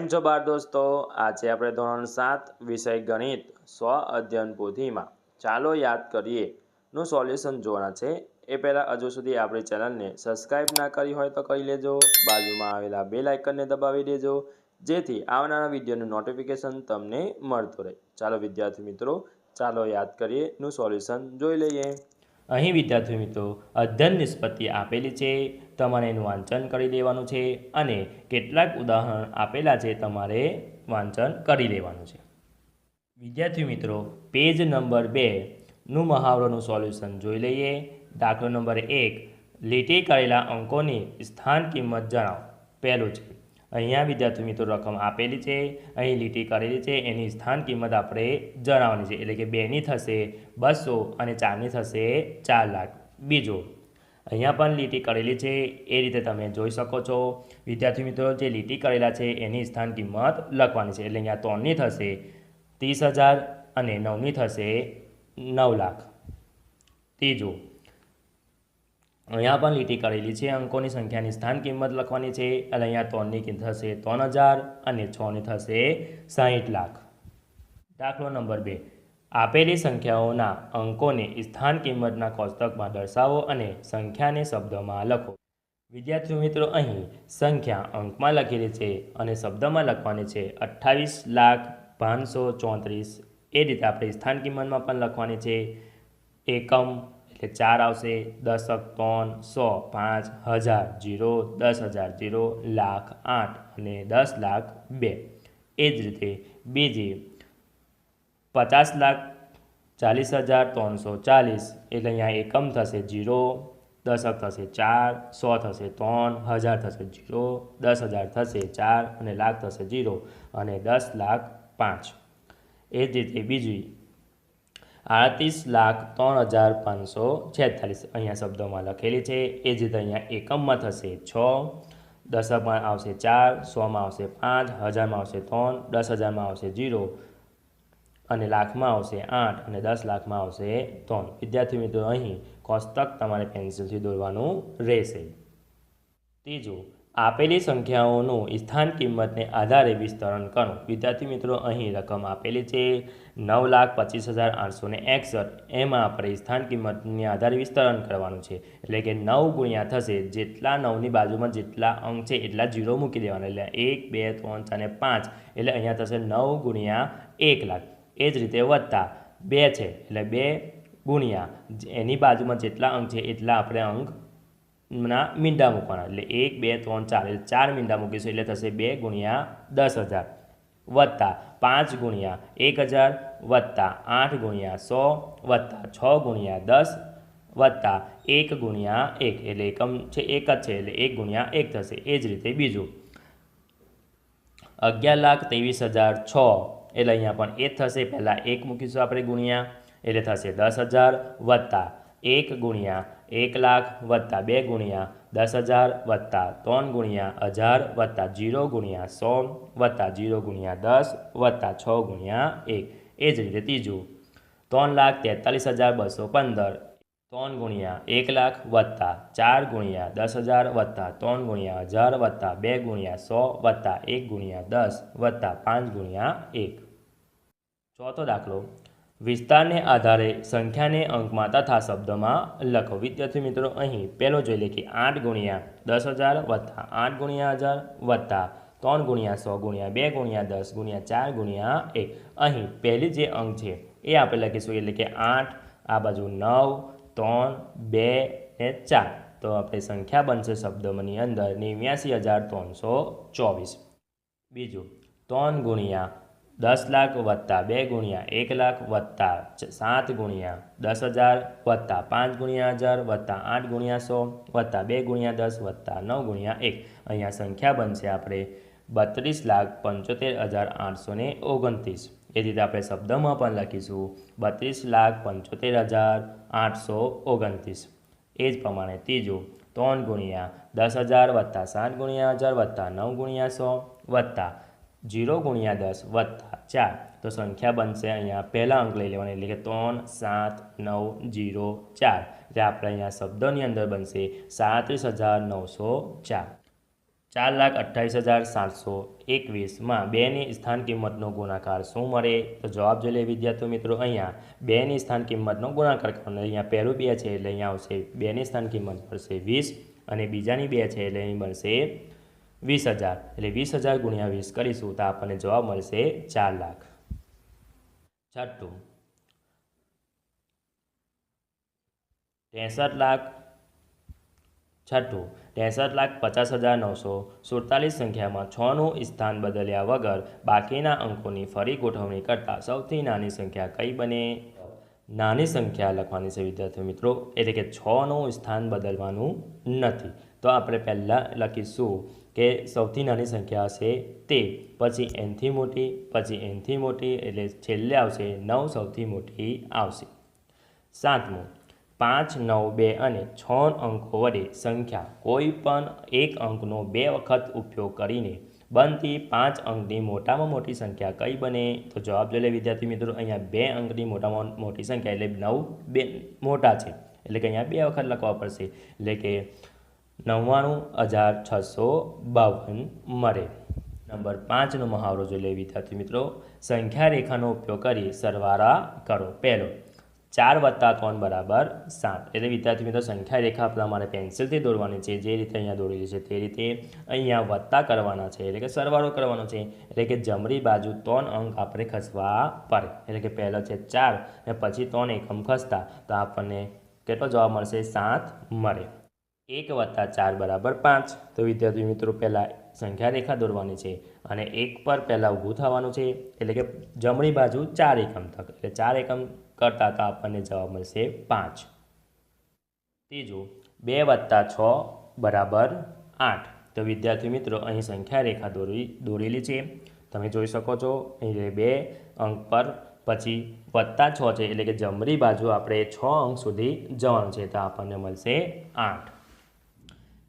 કેમ છો બાળ દોસ્તો? આજે આપણે ધોરણ 7 વિષય ગણિત સ્વ અધ્યયન પોથીમાં ચાલો યાદ કરીએ નું સોલ્યુશન જોવાના છે. એ પહેલાં હજુ સુધી આપણી ચેનલને સબસ્ક્રાઈબ ના કરી હોય તો કરી લેજો. બાજુમાં આવેલા બેલ આઇકનને દબાવી દેજો જેથી આવનારા વિડીયોનું નોટિફિકેશન તમને મળતું રહે. ચાલો વિદ્યાર્થી મિત્રો, ચાલો યાદ કરીએ નું સોલ્યુશન જોઈ લઈએ. અહીં વિદ્યાર્થી મિત્રો અધ્યયન નિષ્પત્તિ આપેલી છે, તમારે એનું વાંચન કરી લેવાનું છે અને કેટલાક ઉદાહરણ આપેલા છે, તમારે વાંચન કરી લેવાનું છે. વિદ્યાર્થી મિત્રો પેજ નંબર 2નું મહાવરોનું સોલ્યુશન જોઈ લઈએ. દાખલો નંબર 1, લીટી કરેલા અંકોની સ્થાન કિંમત જણાવો. પહેલું છે, અહીંયા વિદ્યાર્થી મિત્રો રકમ આપેલી છે, અહીં લીટી કરેલી છે, એની સ્થાન કિંમત આપણે જણાવવાની છે. એટલે કે 2ની થશે 200 અને 4ની થશે 4 લાખ. બીજું, અહીંયા પણ લીટી કરેલી છે, એ રીતે તમે જોઈ શકો છો. વિદ્યાર્થી મિત્રો જે લીટી કરેલા છે એની સ્થાન કિંમત લખવાની છે. એટલે અહીંયા 3ની થશે 30,000 અને 9ની થશે 9 લાખ. ત્રીજું, અહીંયા પણ લીટી કરેલી છે, અંકોની સંખ્યાની સ્થાન કિંમત લખવાની છે. એટલે અહીંયા 3ની થશે 3,000 અને 6ની થશે 60 લાખ. દાખલો નંબર 2, આપેલી સંખ્યાઓના અંકોને સ્થાન કિંમતના કોષ્ટકમાં દર્શાવો અને સંખ્યાને શબ્દમાં લખો. વિદ્યાર્થી મિત્રો અહીં સંખ્યા અંકમાં લખેલી છે અને શબ્દમાં લખવાની છે 28,534. એ રીતે આપણે સ્થાન કિંમતમાં પણ લખવાની છે. એકમ એટલે 4 આવશે, દશક 3, 100 5, હજાર 0, 10,000 0, લાખ 8 અને 10 લાખ 2. એ જ રીતે બીજી 50,40,340. એટલે અહીંયા એકમ થશે 0, દશક થશે 4, 100 થશે 3, હજાર થશે 0, 10,000 થશે 4 અને લાખ થશે 0 અને 10 લાખ 5. એ જ રીતે બીજી 38,03,546. અહીંયા શબ્દોમાં લખેલી છે. એ જ રીતે અહીંયા એકમમાં થશે 6, દશકમાં આવશે 4, 100માં આવશે 5, હજારમાં આવશે 3, 10,000માં આવશે 0 અને લાખમાં આવશે 8 અને 10 લાખમાં આવશે 3. વિદ્યાર્થી મિત્રો અહીં કોષ્ટક તમારે પેન્સિલથી દોરવાનું રહેશે. ત્રીજું, આપેલી સંખ્યાઓનું સ્થાન કિંમતને આધારે વિસ્તરણ કરો. વિદ્યાર્થી મિત્રો અહીં રકમ આપેલી છે 9,25,861. એમાં આપણે સ્થાન કિંમતની આધારે વિસ્તરણ કરવાનું છે. એટલે કે 9 ગુણ્યા થશે જેટલા 9ની બાજુમાં જેટલા અંક છે એટલા 0 મૂકી દેવાના. એટલે 1, 2, 3, 4 અને 5. એટલે અહીંયા થશે 9 ગુણ્યા 1 લાખ. એ જ રીતે વત્તા 2 છે એટલે 2 ગુણ્યા એની બાજુમાં જેટલા અંક છે એટલા આપણે અંકના મીંડા મૂકવાના. એટલે 1, 2, 3, 4 એટલે 4 મીંડા મૂકીશું એટલે થશે 2 ગુણ્યા 10,000 વત્તા 5 ગુણ્યા 1,000 વત્તા 8 ગુણ્યા 100 વત્તા 6 ગુણ્યા 10 વત્તા 1 ગુણ્યા 1. એટલે એકમ છે 1 જ છે એટલે 1 ગુણ્યા 1 થશે. એ જ રીતે બીજું 11,23,006. એટલે અહીંયા પણ એ જ થશે. પહેલાં 1 મૂકીશું આપણે ગુણ્યા એટલે થશે 10,000 વત્તા 1 ગુણ્યા 1 લાખ વત્તા 2 ગુણ્યા 10,000 વત્તા 3 ગુણ્યા 1000 વત્તા 0 ગુણ્યા 100 વત્તા 0 ગુણ્યા 10 વત્તા 6 ગુણ્યા 1. એ જ રીતે ત્રીજું 3,43,215. 3 ગુણ્યા 1 લાખ વત્તા 4 ગુણ્યા 10,000 વત્તા 3 ગુણ્યા 1000 વત્તા 2 ગુણ્યા 100 વત્તા 1 ગુણ્યા 10 વત્તા 5 ગુણ્યા 1. ચોથો દાખલો, વિસ્તારને આધારે સંખ્યાને અંકમાં તથા શબ્દમાં લખો. વિદ્યાર્થી મિત્રો અહીં પહેલો જોઈ લે કે 8 ગુણ્યા 10,000 વત્તા 8 ગુણ્યા 1000 વત્તા 3 ગુણ્યા 100 ગુણ્યા 2 ગુણ્યા 10 ગુણ્યા 4 ગુણ્યા 1. અહીં પહેલી જે અંક છે એ આપણે લખીશું એટલે કે 8, આ બાજુ 9, 3, 2 ને 4. તો આપણે સંખ્યા બનશે શબ્દોની અંદર 89,324. બીજું 3 ગુણ્યા 10 લાખ વત્તા 2 ગુણ્યા 1 લાખ વત્તા 7 ગુણ્યા 10,000 વત્તા 5 ગુણ્યા 1000 વત્તા 8 ગુણ્યા 100 વત્તા 2 ગુણ્યા 10 વત્તા 9 ગુણ્યા 1. અહીંયા સંખ્યા બનશે આપણે 32,75,829. એ રીતે આપણે શબ્દમાં પણ લખીશું 32,75,829. એ જ પ્રમાણે ત્રીજું 3 ગુણ્યા 10,000 વત્તા 7 ગુણ્યા 1000 વત્તા 9 ગુણ્યા 100 વત્તા 0 ગુણ્યા 10 વત્તા 4. તો સંખ્યા બનશે અહીંયા પહેલા અંક લઈ લેવાનો એટલે કે 3, 7, 9, 0, 4. એટલે આપણે અહીંયા શબ્દોની અંદર બનશે 37,904. 4,28,721 બેની સ્થાન કિંમતનો ગુણાકાર શું મળે? તો જવાબ જોઈ લે વિદ્યાર્થી મિત્રો. અહીંયા બેની સ્થાન કિંમતનો ગુણાકાર કરવાનો. અહીંયા પહેલું 2 છે એટલે અહીંયા આવશે બેની સ્થાન કિંમત મળશે 20 અને બીજાની 2 છે એટલે અહીં મળશે 20,000. એટલે 20,000 ગુણ્યા 20 કરીશું તો આપણને જવાબ મળશે 4 લાખ. છઠ્ઠું 63,50,947 સંખ્યામાં 6નું સ્થાન બદલ્યા વગર બાકીના અંકોની ફરી ગોઠવણી કરતાં સૌથી નાની સંખ્યા કઈ બને? નાની સંખ્યા લખવાની છે વિદ્યાર્થી મિત્રો, એટલે કે 6નું સ્થાન બદલવાનું નથી. તો આપણે પહેલાં લખીશું કે સૌથી નાની સંખ્યા હશે તે, પછી એનથી મોટી, પછી એનથી મોટી, એટલે છેલ્લે આવશે 9 સૌથી મોટી આવશે. સાતમું 5, 9, 2 અને 6 અંકો વડે સંખ્યા કોઈ પણ એક અંકનો 2 વખત ઉપયોગ કરીને બનતી 5 અંકની મોટામાં મોટી સંખ્યા કઈ બને? તો જવાબ જોઈ લે વિદ્યાર્થી મિત્રો. અહીંયા 2 અંકની મોટામાં મોટી સંખ્યા એટલે 9 2 મોટા છે એટલે કે અહીંયા 2 વખત લખવા પડશે એટલે કે 99,652 મળે. નંબર 5નો મહાવરો જોઈ લે વિદ્યાર્થી મિત્રો. સંખ્યા રેખાનો ઉપયોગ કરી સરવાળા કરો. પહેલો 4 + 3 = 7. એટલે વિદ્યાર્થી મિત્રો સંખ્યા રેખા પ્રમાણે પેન્સિલથી દોરવાની છે, જે રીતે અહીંયા દોરેલી છે તે રીતે અહીંયા વત્તા કરવાના છે એટલે કે સરવાળો કરવાનો છે. એટલે કે જમણી બાજુ 3 અંક આપણે ખસવા પડે. એટલે કે પહેલો છે 4 અને પછી 3 એકમ ખસતા તો આપણને કેટલો જવાબ મળશે? 7 મળે. 1 + 4 = 5. તો વિદ્યાર્થી મિત્રો પહેલાં સંખ્યા રેખા દોરવાની છે અને 1 પર પહેલાં ઊભું થવાનું છે એટલે કે જમણી બાજુ 4 એકમ તક, એટલે 4 એકમ કરતાં તો આપણને જવાબ મળશે 5. ત્રીજું 2 + 6 = 8. તો વિદ્યાર્થી મિત્રો અહીં સંખ્યા રેખા દોરેલી છે, તમે જોઈ શકો છો. અહીં 2 અંક પર પછી +6 છે એટલે કે જમણી બાજુ આપણે 6 અંક સુધી જવાનું છે તો આપણને મળશે 8.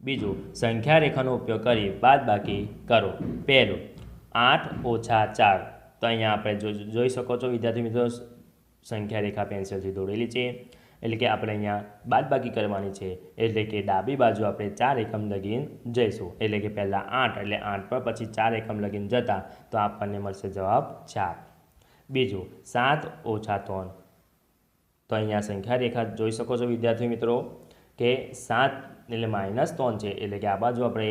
બીજું સંખ્યા રેખાનો ઉપયોગ કરી બાદબાકી કરો. પહેલું 8 - 4. તો અહીંયા આપણે જોઈ શકો છો વિદ્યાર્થી મિત્રો સંખ્યા રેખા પેન્સિલથી દોરેલી છે એટલે કે આપણે અહીંયા બાદબાકી કરવાની છે એટલે કે ડાબી બાજુ આપણે 4 એકમ લગીને જઈશું. એટલે કે પહેલાં 8 એટલે 8 પર પછી 4 એકમ લગીને જતા તો આપણને મળશે જવાબ 4. બીજું 7 - 3. તો અહીંયા સંખ્યા રેખા જોઈ શકો છો વિદ્યાર્થી મિત્રો કે 7 એટલે -3 છે એટલે કે આ બાજુ આપણે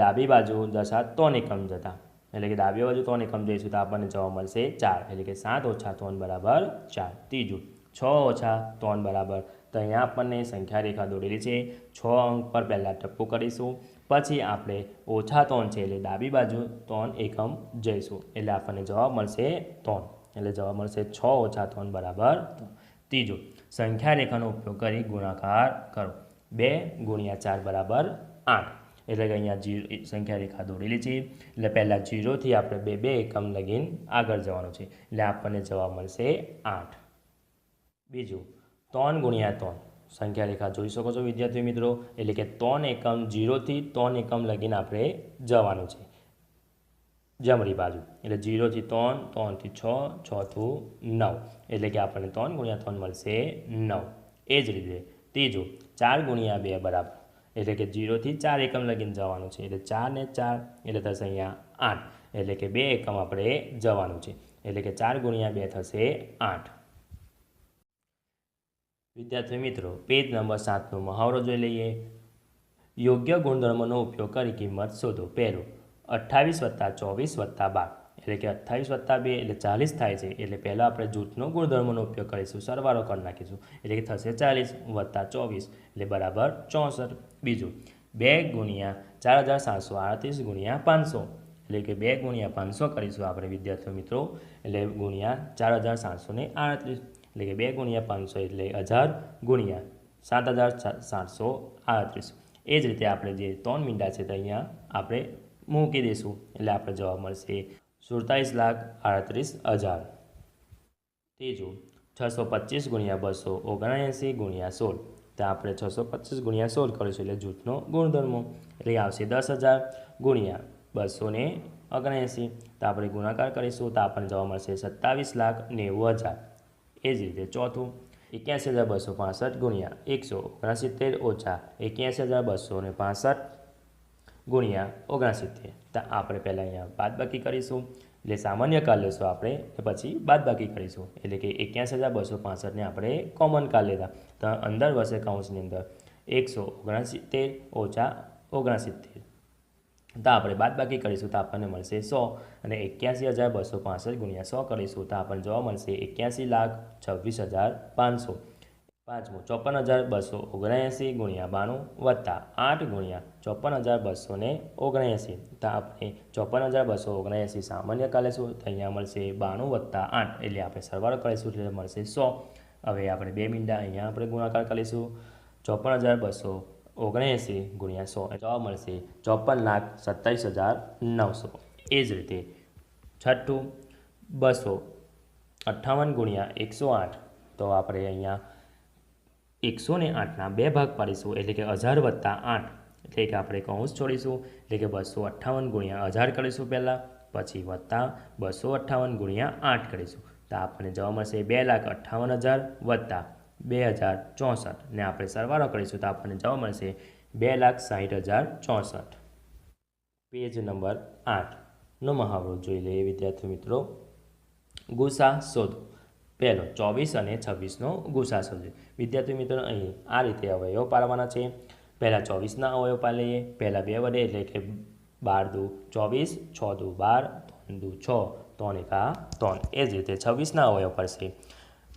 ડાબી બાજુ દશા 3 એકમ જતા એટલે કે ડાબી બાજુ 3 એકમ જઈશું તો આપણને જવાબ મળશે 4. એટલે કે 7 - 3 = 4. ત્રીજું 6 - 3 બરાબર, તો અહીંયા આપણને સંખ્યા રેખા દોરેલી છે. 6 અંક પર પહેલાં ટપ્પું કરીશું, પછી આપણે -3 છે એટલે ડાબી બાજુ 3 એકમ જઈશું એટલે આપણને જવાબ મળશે 3. એટલે જવાબ મળશે 6 - 3 = 3. ત્રીજું સંખ્યા રેખાનો ઉપયોગ કરી ગુણાકાર કરો. 2 × 4 = 8. એટલે કે અહીંયા સંખ્યા રેખા દોરેલી છે એટલે પહેલાં 0થી આપણે 2 એકમ લગીને આગળ જવાનું છે એટલે આપણને જવાબ મળશે 8. બીજું 3 × 3. સંખ્યા રેખા જોઈ શકો છો વિદ્યાર્થી મિત્રો એટલે કે 3 એકમ 0થી 3 એકમ લગીને આપણે જવાનું છે જમણી બાજુ એટલે 0થી 3, 3થી 6, 6થી 9 એટલે કે આપણને 3 × 3 મળશે 9. એ જ રીતે ત્રીજું 4 × 2 બરાબર એટલે કે 0થી 4 એકમ લગીને જવાનું છે એટલે 4 ને 4 એટલે થશે અહીંયા 8 એટલે કે 2 એકમ આપણે જવાનું છે એટલે કે 4 × 2 થશે 8. વિદ્યાર્થી મિત્રો પેજ નંબર 7નો મહાવરો જોઈ લઈએ. યોગ્ય ગુણધર્મનો ઉપયોગ કરી કિંમત શોધો. પહેલું 28 + 24 + 12 એટલે કે 28 + 2 એટલે 40 થાય છે એટલે પહેલાં આપણે જૂથનો ગુણધર્મનો ઉપયોગ કરીશું, સરવાળો કરી નાખીશું એટલે કે થશે 40 + 24 એટલે બરાબર 64. બીજું 2 × 4,738 × 500 એટલે કે 2 × 500 કરીશું આપણે વિદ્યાર્થીઓ મિત્રો એટલે ગુણ્યા 4,738 એટલે કે 2 × 500 એટલે 1000 ગુણ્યા 7,738. એ જ રીતે આપણે જે 3 મીંડા છે તે અહીંયા આપણે મૂકી દઈશું એટલે આપણે જવાબ મળશે 47,38,000. ત્રીજું 625 × 279 × 16 તો આપણે 625 × 16 કરીશું એટલે જૂથનો ગુણધર્મો એટલે આવશે 10,000 ગુણ્યા 279 તો આપણે ગુણાકાર કરીશું તો આપણને જવાબ મળશે 27,90,000. એ જ રીતે ચોથું 81,265 × 169 - 81,265 ગુણ્યા 69. તો આપણે પહેલાં અહીંયા બાદબાકી કરીશું, એટલે સામાન્ય કાઢ લેશું આપણે, પછી બાદબાકી કરીશું. એટલે કે 81,265ને આપણે કોમન કાઢ લેતા, તો અંદર વસે કૌંસની અંદર 169 ઓછા 69. તો આપણે બાદબાકી કરીશું તો આપણને મળશે 100, અને 81,265 ગુણ્યા 100 કરીશું તો આપણને જોવા મળશે 81,26,500. પાંચમું 54,279 ગુણ્યા 92 વત્તા 8 ગુણ્યા 54,279. તો આપણે 54,279 સામાન્ય કાઢીશું તો અહીંયા મળશે 92 વત્તા 8, એટલે આપણે સરવાળો કરીશું એટલે મળશે 100. હવે આપણે 2 મીંડા અહીંયા આપણે ગુણાકાર કરીશું. 54,279 ગુણ્યા 100 જવાબ મળશે 54,27,900. એ જ રીતે છઠ્ઠું 258 ગુણ્યા 108. તો આપણે અહીંયા 108ના 2 ભાગ પાડીશું, એટલે કે 1000 વત્તા 8, એટલે કે આપણે કૌંસ છોડીશું, એટલે કે 258 ગુણ્યા 1000 કરીશું પહેલાં, પછી વત્તા 258 ગુણ્યા 8 કરીશું. તો આપણને જવાબ મળશે 2,58,000 વત્તા 2,064, ને આપણે સરવાળો કરીશું તો આપણને જવાબ મળશે 2,60,064. પેજ નંબર 8નો મહાવરો જોઈ લઈએ વિદ્યાર્થી મિત્રો. ગુસા શોધો. પહેલો 24 અને 26નો ગુસા શોધો. વિદ્યાર્થી મિત્રો અહીં આ રીતે અવયવ પાડવાના છે. પહેલાં 24ના અવયવ પાડી લઈએ, પહેલાં 2 વડે, એટલે કે 12 દુ 24, 6 દુ 12, 3 દુ 6, 3 એકા 3. એ જ રીતે 26ના અવયવ પડશે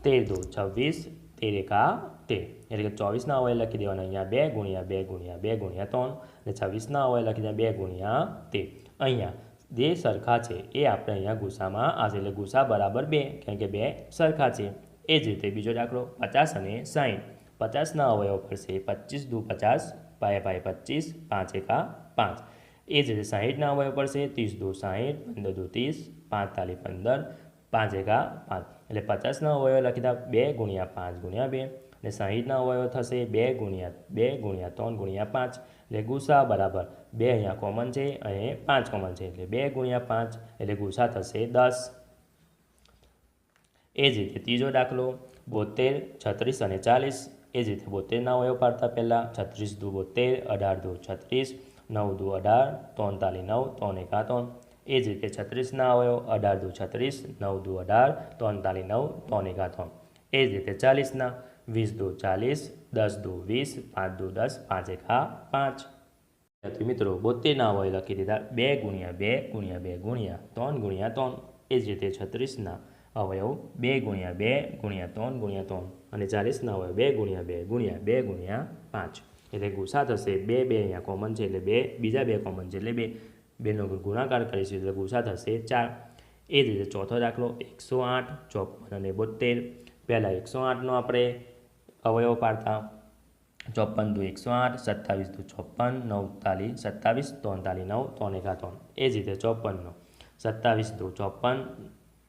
13 દુ 26, 13 એકા 13, એટલે કે 24ના અવયવ લખી દેવાના અહીંયા 2 ગુણ્યા 2 ગુણ્યા 2 ગુણ્યા 3, અને 26ના અવયવ લખી દેવાના 2 ગુણ્યા 13. અહીંયા જે સરખા છે એ આપણે અહીંયા ગુસામાં આવશે, એટલે ગુસા બરાબર 2, કારણ કે 2 સરખા છે. એ જ રીતે બીજો દાખલો 50 અને 60. 50ના અવયવ પડશે 25 દુ 50, 5 25, 5 એકા 5. એ જ રીતે 60ના અવયવ પડશે 30 દુ 60, 15 દુ 30, 5 તાલી 15, 5 એકા 5. એટલે 50ના અવયવ લખી દા 2 ગુણ્યા 5 ગુણ્યા 2, અને 60ના અવયવ થશે 2 ગુણ્યા 3 ગુણ્યા 5. એટલે ગુસા બરાબર 2 અહીંયા કોમન છે અને 5 કોમન છે, એટલે 2 ગુણ્યા 5, એટલે ગુસા થશે 10. એ જ રીતે ત્રીજો દાખલો 72, 36 અને 40. એ જ રીતે 72ના અવયવ પાડતા પહેલાં 36 દુ 72, 18 દુ 36, 9 દુ 18, 3 તાલી 9, 3 એકા 3. એ જ રીતે 36ના અવયવ 18 દુ 36, 9 દુ 18, 3 તાલી 9, 3 એકા 3. એ જ રીતે 40ના 20 દુ 40, 10 દુ 20, 5 દુ 10, 5 એકા 5. મિત્રો 72ના અવયવ લખી દીધા 2 ગુણ્યા 2 ગુણ્યા 2 ગુણ્યા 3 ગુણ્યા 3. એ જ રીતે 36ના અવયવ 2 ગુણ્યા 2 ગુણ્યા 3 ગુણ્યા 3, અને 40ના અવયવ 2 ગુણ્યા 2 ગુણ્યા 2 ગુણ્યા 5. એટલે ગુસા થશે 2 અહીંયા કોમન છે, એટલે 2 બીજા 2 કોમન છે, એટલે 2નો ગુણાકાર કરીશું એટલે ગુસા થશે 4. એ જ રીતે ચોથો દાખલો 108, 54 અને 72. પહેલાં 108નો આપણે અવયવ પાડતા 54 દુ 108, 27 દુ 56, 9 તાલી 27, 3 તાલી 9, 3 એકા 3. એ જ રીતે 54નો 27 દુ 54,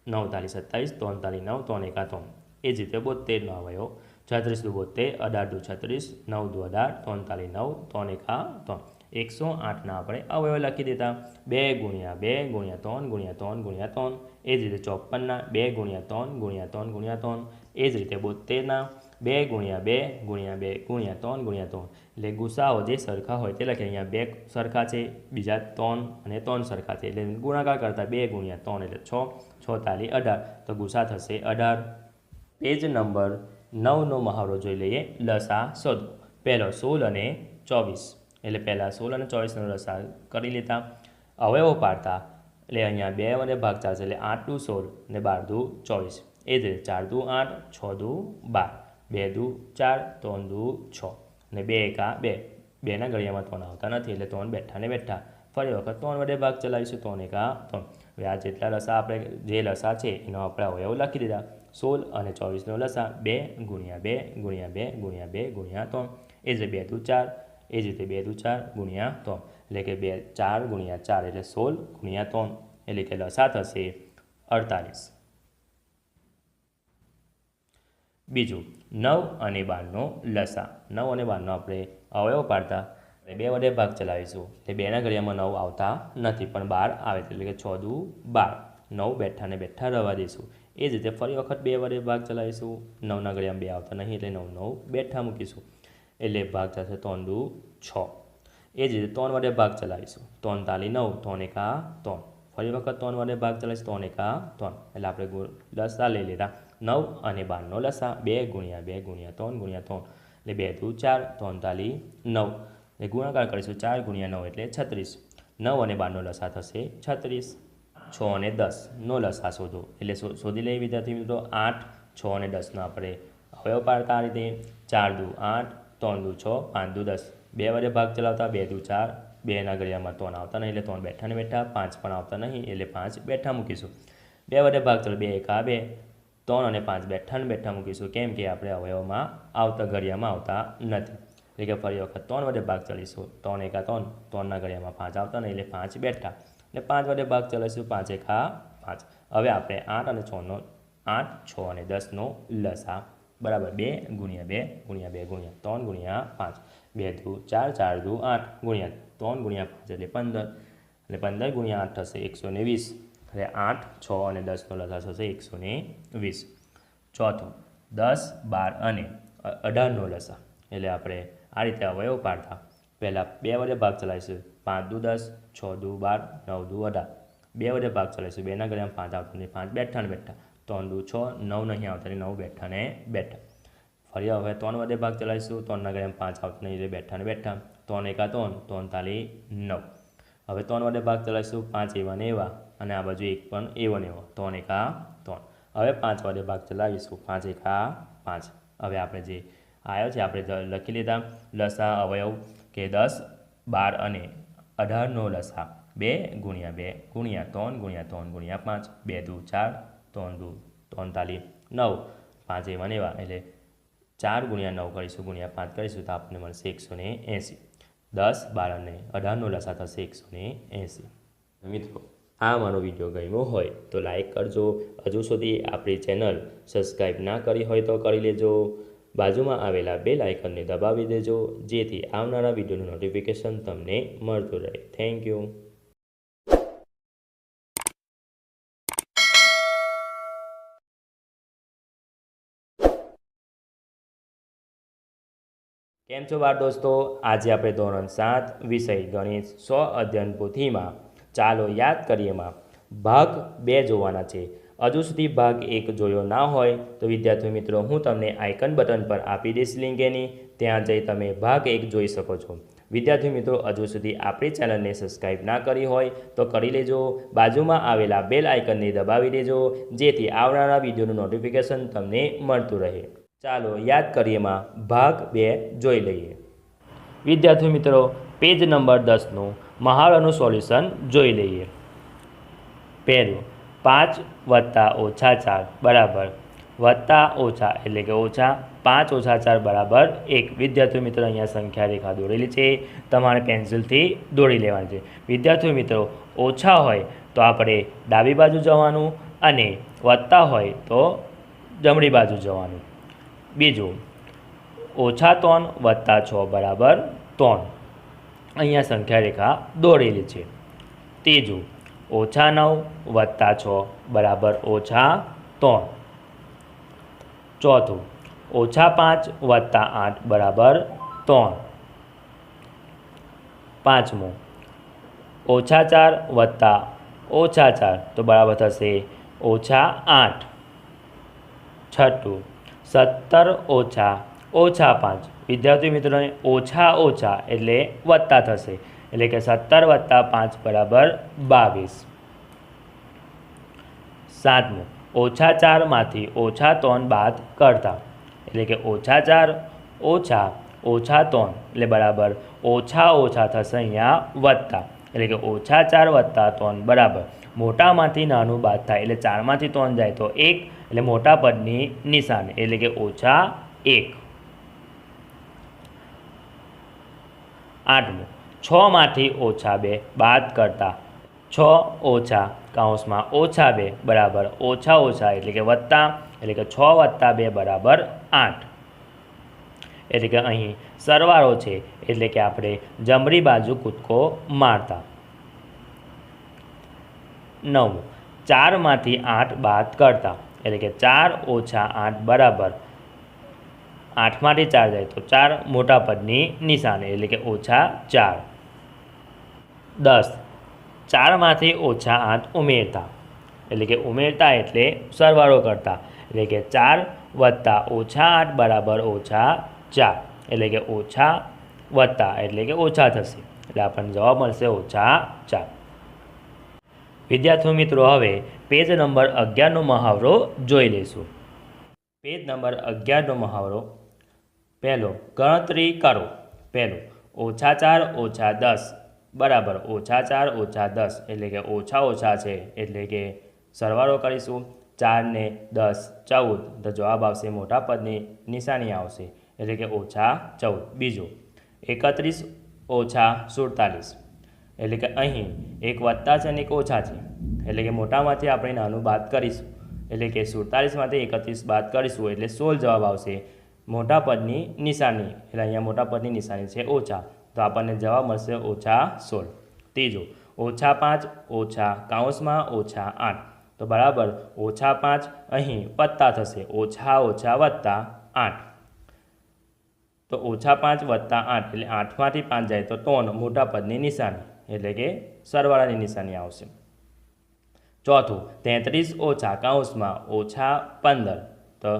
9 તાલી 27, 3 તાલી 9, 3 એકા 3. એ જ રીતે 72નો અવયવ 36 દુ 72, 18 દુ 36, 9 દુ 18, 3 તાલી 9, 3 એકા 3. 108ના આપણે અવયવ લખી દેતા 2 ગુણ્યા 2 ગુણ્યા 3 ગુણ્યા 3 ગુણ્યા 3. એ જ રીતે 54ના 2 ગુણ્યા 3 ગુણ્યા 3 ગુણ્યા 3. એ જ રીતે 72ના 2 ગુણ્યા 2 ગુણ્યા 2 ગુણ્યા 3 ગુણ્યા 3. એટલે ગુસાઓ જે સરખા હોય તે લખે. અહીંયા 2 સરખા છે, બીજા 3 અને 3 સરખા છે, એટલે ગુણાકાર કરતા 2 ગુણ્યા 3 એટલે 6, 6 તાલી 18, તો ગુસા થશે 18. પેજ નંબર 9નો મહાવરો જોઈ લઈએ. લસા શોધો. પહેલો 16 અને 24. એટલે પહેલાં 16 અને 24નો લસા કરી લેતા. અવયવો પાડતા એટલે અહીંયા 2 વડે ભાગ ચાલશે, એટલે 8 દુ 16 અને 12 દુ 24. એ જ રીતે 4 દુ 8, 6 દુ 12, 2 દુ 4, 3 દુ 6, અને 2 એકા 2. 2ના ઘડિયામાં 3 આવતા નથી, એટલે 3 બેઠા ને બેઠા. ફરી વખત 3 વડે ભાગ ચલાવીશું, 3 એકા 3. હવે આ જેટલા લસા આપણે જે લસા છે એનો આપણે અવયવ લખી દીધા. 16 અને 24નો લસા 2 ગુણ્યા 2 ગુણ્યા 2 ગુણ્યા 2 ગુણ્યા 3. એ જ રીતે 2 દુ 4, એ જ રીતે 2 દુ 4 ગુણ્યા 3, એટલે કે 4 ગુણ્યા 4 એટલે 16 ગુણ્યા 3, એટલે કે લસા થશે 48. બીજું 9 અને 12નો લસા. 9 અને 12નો આપણે અવયવ પાડતા 2 વડે ભાગ ચલાવીશું, એટલે 2ના ઘડિયામાં 9 આવતા નથી, પણ 12 આવે છે, એટલે કે 6 દુ 12, 9 બેઠા ને બેઠા રહેવા દઈશું. એ જ રીતે ફરી વખત 2 વડે ભાગ ચલાવીશું, 9ના ઘડિયામાં 2 આવતા નહીં, એટલે 9 બેઠા મૂકીશું, એટલે ભાગ થશે 3 દુ 6. એ જ રીતે 3 વડે ભાગ ચલાવીશું 3 તાલી 9, 3 એકા 3, ફરી વખત 3 વડે ભાગ ચલાવીશું 3 એકા 3, એટલે આપણે લસા લઈ લીધા 9 અને 12નો લસા 2 ગુણ્યા 2 ગુણ્યા 3 ગુણ્યા 3, એટલે 2 દુ 4, 3 તાલી 9, એટલે ગુણાકાર કરીશું 4 ગુણ્યા 9 એટલે 36, 9 અને 12નો લસા થશે 36, 6 અને 10નો લસા શોધો, એટલે શોધી લઈએ વિદ્યાર્થી મિત્રો 8, 6 અને 10નો આપણે અવયવ પાડતા આ રીતે 4 દુ 8, 3 દુ 6, 5 દુ 10, 2 વડે ભાગ ચલાવતા 2 દુ 4, 2ના ઘડિયામાં 3 આવતા નહીં એટલે 3 બેઠા ને બેઠા, 5 પણ આવતા નહીં એટલે 5 બેઠા મૂકીશું, 2 વડે ભાગ ચલાવ 2 એકા 2, 3 અને 5 બેઠા ને બેઠા મૂકીશું, કેમ કે આપણે અવયવમાં આવતા ઘડિયામાં આવતા નથી, એટલે કે ફરી વખત 3 વડે ભાગ ચલાવીશું 3 એકા 3, 3ના ઘડિયામાં 5 આવતા નહીં એટલે 5 બેઠા, એટલે 5 વડે ભાગ ચલાવીશું 5 એકા 5. હવે આપણે 8 અને 6નો 8, 6 અને 10નો લસા બરાબર 2 ગુણ્યા 2 ગુણ્યા 2 ગુણ્યા 3 ગુણ્યા 5, 2 દુ 4, 4 દુ 8 ગુણ્યા 3 ગુણ્યા 5 એટલે 15, એટલે 15 ગુણ્યા 8 થશે 120, એટલે 8, 6 અને 10નો લસા થશે 120. ચોથું 10, 12 અને 18નો લસા, એટલે આપણે આ રીતે અવયવ પાડતા પહેલાં 2 વડે ભાગ ચલાવીશું 5 દુ 10, 6 દુ 12, 9 દુ 18, 2 વડે ભાગ ચલાવીશું 2ના ઘડિયામાં 5 આવતા નહીં 5 બેઠા ને બેઠા, 3 દુ 6, 9 નહીં આવતા 9 બેઠા ને બેઠા, ફરી હવે 3 વડે ભાગ ચલાવીશું 3ના ઘડિયામાં 5 આવતા નહીં એટલે બેઠા ને બેઠા, 3 એકા 3, 3 તાલી 9, હવે 3 વડે ભાગ ચલાવીશું 5 એવા ને એવા અને આ બાજુ 1 પણ એવો ને એવો 3 એકા 3, હવે 5 વડે ભાગ ચલાવીશું 5 એકા 5, હવે આપણે જે આવ્યો છે આપણે લખી લીધા લસા અવયવ કે 10, 12 અને 18નો લસા 2 ગુણ્યા 2 ગુણ્યા 3 ગુણ્યા 3 ગુણ્યા 5, 2 દુ 4, 3 દુ 3 તાલી 9, 5 એવા ને એવા એટલે 4 ગુણ્યા 9 કરીશું ગુણ્યા 5 કરીશું તો આપણને મળશે 180, 10, 12 અને 18નો લસા થશે 180. મિત્રો આ મારો વિડીયો ગમ્યો હોય તો લાઈક કરજો, હજુ સુધી આપણી ચેનલ સબસ્ક્રાઈબ ના કરી હોય તો કરી લેજો, બાજુમાં આવેલા બેલ આઇકનને દબાવી દેજો જેથી આવનારા વિડીયોનું નોટિફિકેશન તમને મળતું રહે. Thank you. કેમ છો બાળ દોસ્તો, આજે આપણે ધોરણ 7 વિષય ગણિત 100 અધ્યયન પોથીમાં ચાલો યાદ કરીએમાં ભાગ 2 જોવાના છે. હજુ સુધી ભાગ 1 જોયો ના હોય તો વિદ્યાર્થી મિત્રો હું તમને આઇકન બટન પર આપી દઈશ લિંક એની, ત્યાં જઈ તમે ભાગ 1 જોઈ શકો છો. વિદ્યાર્થી મિત્રો હજુ સુધી આપણી ચેનલને સબસ્ક્રાઈબ ના કરી હોય તો કરી લેજો, બાજુમાં આવેલા બેલ આઇકનને દબાવી દેજો જેથી આવનારા વિડીયોનું નોટિફિકેશન તમને મળતું રહે. ચાલો યાદ કરીએમાં ભાગ 2 જોઈ લઈએ. વિદ્યાર્થી મિત્રો પેજ નંબર 10નું મહાવરાનું સોલ્યુશન જોઈ લઈએ. પહેલું 5 વત્તા ઓછા 4 બરાબર વત્તા ઓછા એટલે કે ઓછા 5 ઓછા 4 બરાબર 1. વિદ્યાર્થી મિત્રો અહીંયા સંખ્યા રેખા દોરેલી છે, તમારે પેન્સિલથી દોરી લેવાની છે. વિદ્યાર્થી મિત્રો ઓછા હોય તો આપણે ડાબી બાજુ જવાનું અને વત્તા હોય તો જમણી બાજુ જવાનું. બીજું ઓછા 3 વત્તા 6 બરાબર 3, અહીંયા સંખ્યા રેખા દોરેલી છે. ત્રીજું ઓછા 9 વત્તા 6 બરાબર ઓછા 3. ચોથું ઓછા 5 વત્તા 8 બરાબર 3. પાંચમું ઓછા 4 વત્તા ઓછા 4 તો બરાબર થશે ઓછા 8. છઠ્ઠું 17 ઓછા ઓછા 5. વિદ્યાર્થી મિત્રોને ઓછા ઓછા એટલે વત્તા થશે, એટલે કે 17 વત્તા 5 બરાબર 22. સાતમું ઓછા 4માંથી ઓછા 3 બાદ કરતા એટલે કે ઓછા 4 ઓછા ઓછા 3 એટલે બરાબર ઓછા ઓછા થશે અહીંયા વત્તા, એટલે કે ઓછા 4 વત્તા 3 બરાબર મોટામાંથી નાનું બાદ થાય એટલે 4માંથી 3 જાય તો 1 એટલે મોટા પદની નિશાની એટલે કે ઓછા 1. આઠમું 6માંથી ઓછા 2 બાદ કરતા 6 ઓછા કૌંસમાં ઓછા 2 બરાબર ઓછા ઓછા એટલે કે વત્તા, એટલે કે 6 વત્તા 2 બરાબર 8. એટલે કે અહીં સરવાળો છે એટલે કે આપણે જમણી બાજુ કૂદકો મારતા. 9 4માંથી 8 બાદ કરતા એટલે કે 4 ઓછા 8 બરાબર 8માંથી 4 જાય તો 4 મોટા પદની નિશાની એટલે કે ઓછા 4. 10 4માંથી ઓછા 8 ઉમેરતા, એટલે કે ઉમેરતા એટલે સરવાળો કરતા, એટલે કે 4 વત્તા ઓછા 8 બરાબર ઓછા 4, એટલે કે ઓછા વત્તા એટલે કે ઓછા થશે, એટલે આપણને જવાબ મળશે ઓછા 4. વિદ્યાર્થી મિત્રો, હવે પેજ નંબર 11નો મહાવરો જોઈ લઈશું. પેજ નંબર 11નો મહાવરો. પહેલો, ગણતરી કરો. પહેલું, ઓછા 4 ઓછા 10 બરાબર ઓછા 4 ઓછા 10, એટલે કે ઓછા ઓછા છે એટલે કે સરવાળો કરીશું. 4 ને 10 14, તો જવાબ આવશે મોટા પદની નિશાની આવશે, એટલે કે ઓછા 14. બીજું, 31 ઓછા 47, એટલે કે અહીં એક વત્તા છે અને એક ઓછા છે, એટલે કે મોટામાંથી આપણે નાનું બાદ કરીશું, એટલે કે 47માંથી 31 બાદ કરીશું એટલે 16 જવાબ આવશે મોટા પદની નિશાની, એટલે અહીંયા મોટા પદની નિશાની છે ઓછા, તો આપણને જવાબ મળશે ઓછા 16. ત્રીજું, ઓછા 5 ઓછા કૌંસમાં ઓછા 8, તો બરાબર ઓછા 5 અહીં વત્તા થશે, ઓછા ઓછા વત્તા 8, તો ઓછા 5 વત્તા 8 એટલે 8માંથી 5 જાય તો 3 મોટા પદની નિશાની, એટલે કે સરવાળાની નિશાની આવશે. ચોથું, 33 ઓછા કૌંસમાં ઓછા 15, તો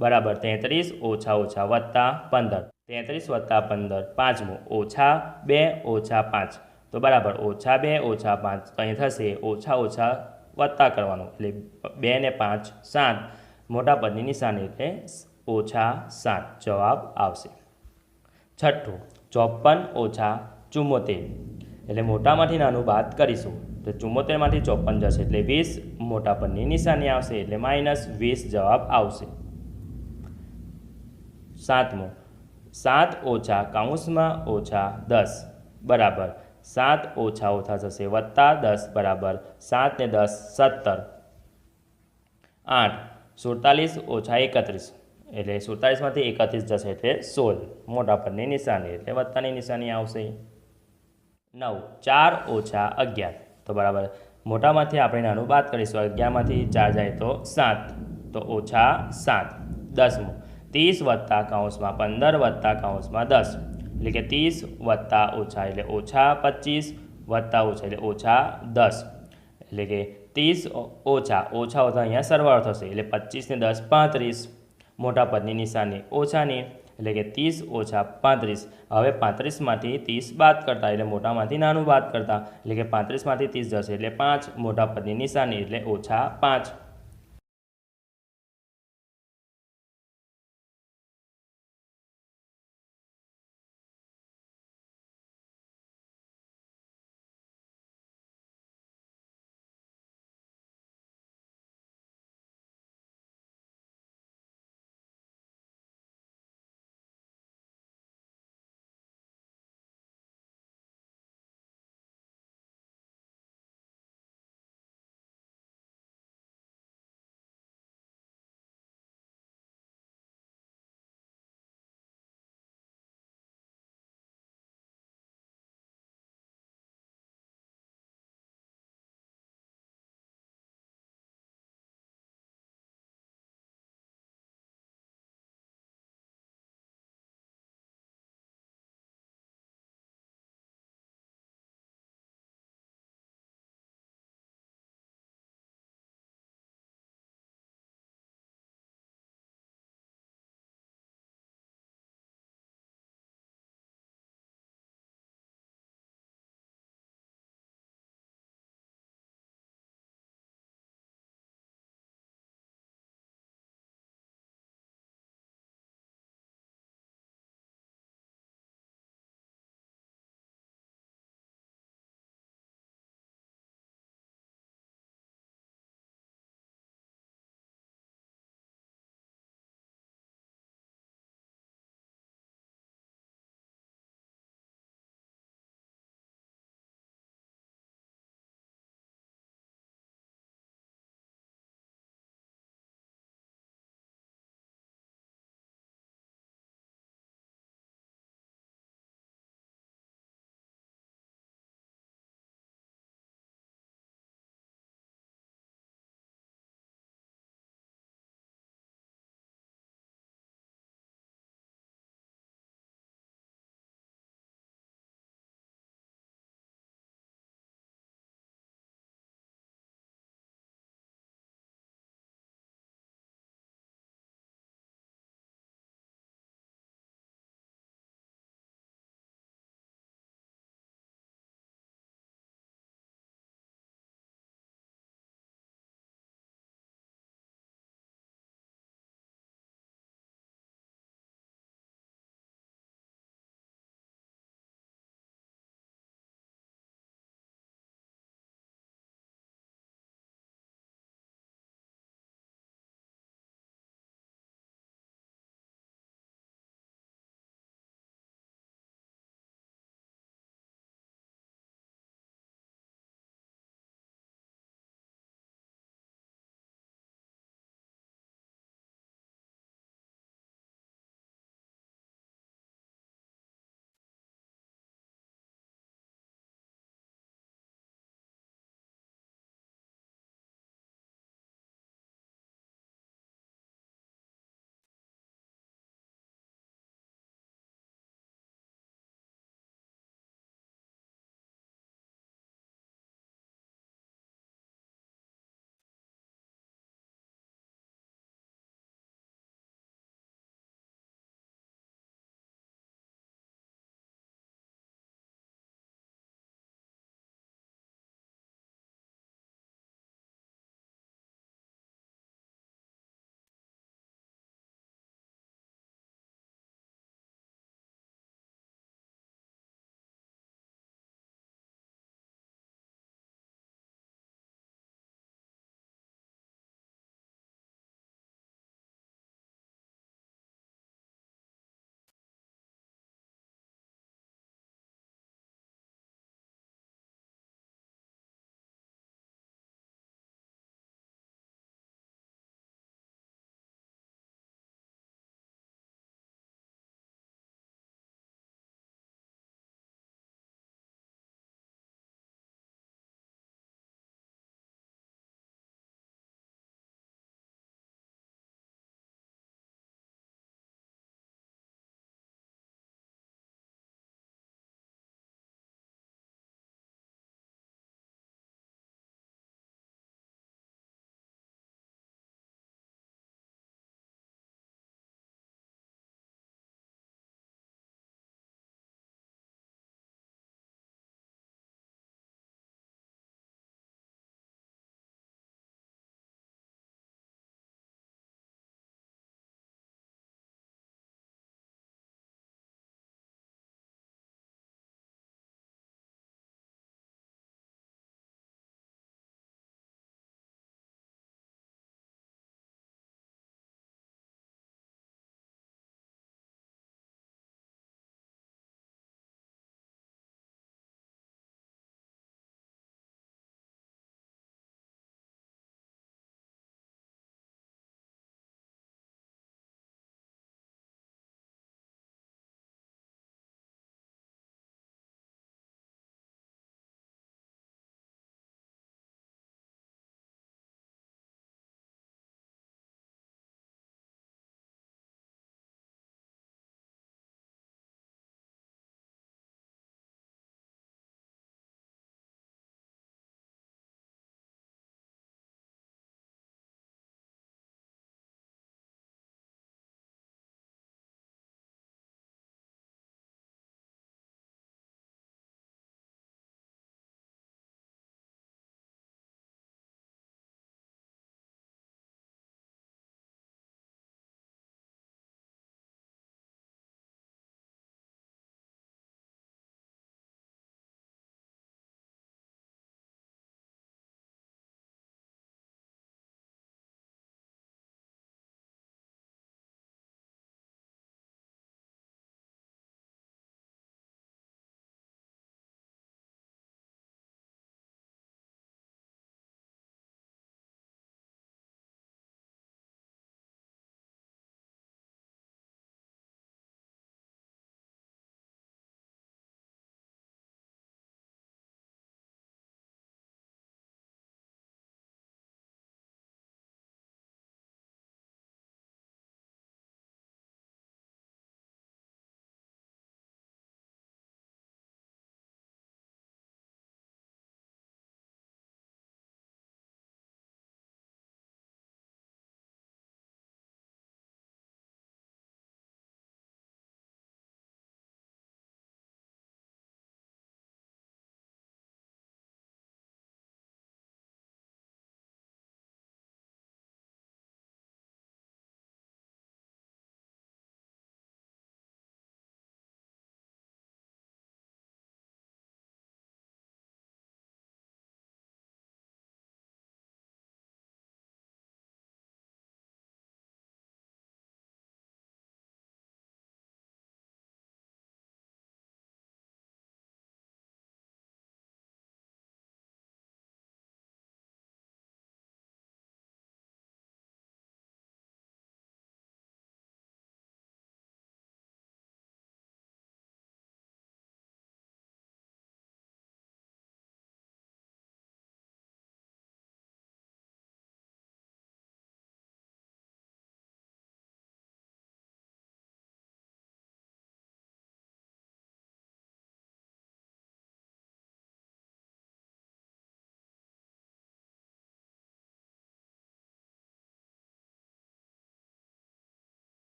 બરાબર 33 ઓછા ઓછા વત્તા 15, 33 વત્તા 15. પાંચમું, ઓછા 2 ઓછા 5, તો બરાબર ઓછા 2 ઓછા 5, તો અહીં થશે ઓછા ઓછા વત્તા કરવાનું, એટલે 2 ને 5 7, મોટા પદની નિશાની એટલે ઓછા 7 જવાબ આવશે. છઠ્ઠું, 54 ઓછા 74, એટલે મોટામાંથી નાનું બાદ કરીશું, તો 74માંથી 54 જશે એટલે 20, મોટા પદની નિશાની આવશે એટલે -20 જવાબ આવશે. સાતમું, 7 ઓછા કૌંસમાં ઓછા 10 બરાબર 7 ઓછા ઓછા થશે વત્તા 10 બરાબર 7 ને 10 17. 8, 47 ઓછા 31, એટલે 47માંથી 31 જશે એટલે 16, મોટા પદની નિશાની એટલે વત્તાની નિશાની આવશે. 9, 4 ઓછા 11, તો બરાબર મોટામાંથી આપણે નાનું બાદ કરીશું, 11માંથી 4 જાય તો 7, તો ઓછા 7. 10મું, 30 વત્તા કૌંસમાં 15 વત્તા કૌંસમાં 10, એટલે કે 30 વત્તા ઓછા એટલે ઓછા 25 વત્તા ઓછા એટલે ઓછા 10, એટલે કે 30 ઓછા ઓછા ઓછા અહીંયા સરવાળો થશે એટલે 25 ને 10 35, મોટા પદની નિશાની ઓછાની, એટલે કે 30 ઓછા 35. હવે 35માંથી 30 બાદ કરતા એટલે મોટામાંથી નાનું બાદ કરતા, એટલે કે 35માંથી 30 જશે એટલે 5, મોટા પદની નિશાની એટલે ઓછા 5.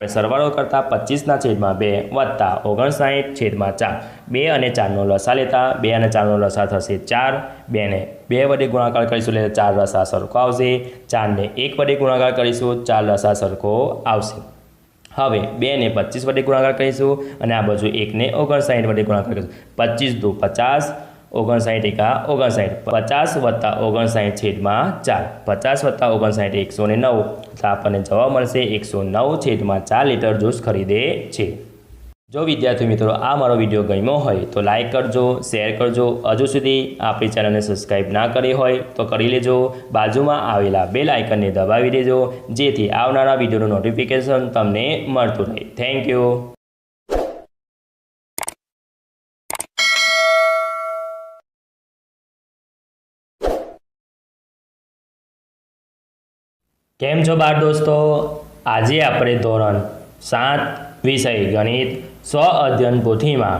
સરવાળો કરતાં 25/2 વત્તા 59/4 2 અને 4નો લસા લેતા 2 અને 4નો લસા થશે 4 2 ને 2 વડે ગુણાકાર કરીશું એટલે 4 લસા સરખો આવશે 4 ને 1 વડે ગુણાકાર કરીશું 4 લસા સરખો આવશે। હવે 2 ને 25 વડે ગુણાકાર કરીશું અને આ બાજુ 1 ને 59 વડે ગુણાકાર કરીશું 25 દુ 50 59 એકા 59 50 વત્તા 59/4 50 વત્તા 59 109 એટલે આપણને જવાબ મળશે 109/4 લીટર જ્યુસ ખરીદે છે। જો વિદ્યાર્થી મિત્રો આ મારો વિડીયો ગમ્યો હોય તો લાઇક કરજો, શેર કરજો। હજુ સુધી આપણી ચેનલને સબસ્ક્રાઈબ ના કરી હોય તો કરી લેજો। બાજુમાં આવેલા બેલ આઇકનને દબાવી દેજો જેથી આવનારા વિડીયોનું નોટિફિકેશન તમને મળતું રહે। Thank you. કેમ છો બાળ દોસ્તો? આજે આપણે ધોરણ 7 વિષય ગણિત સ્વ અધ્યયન પોથીમાં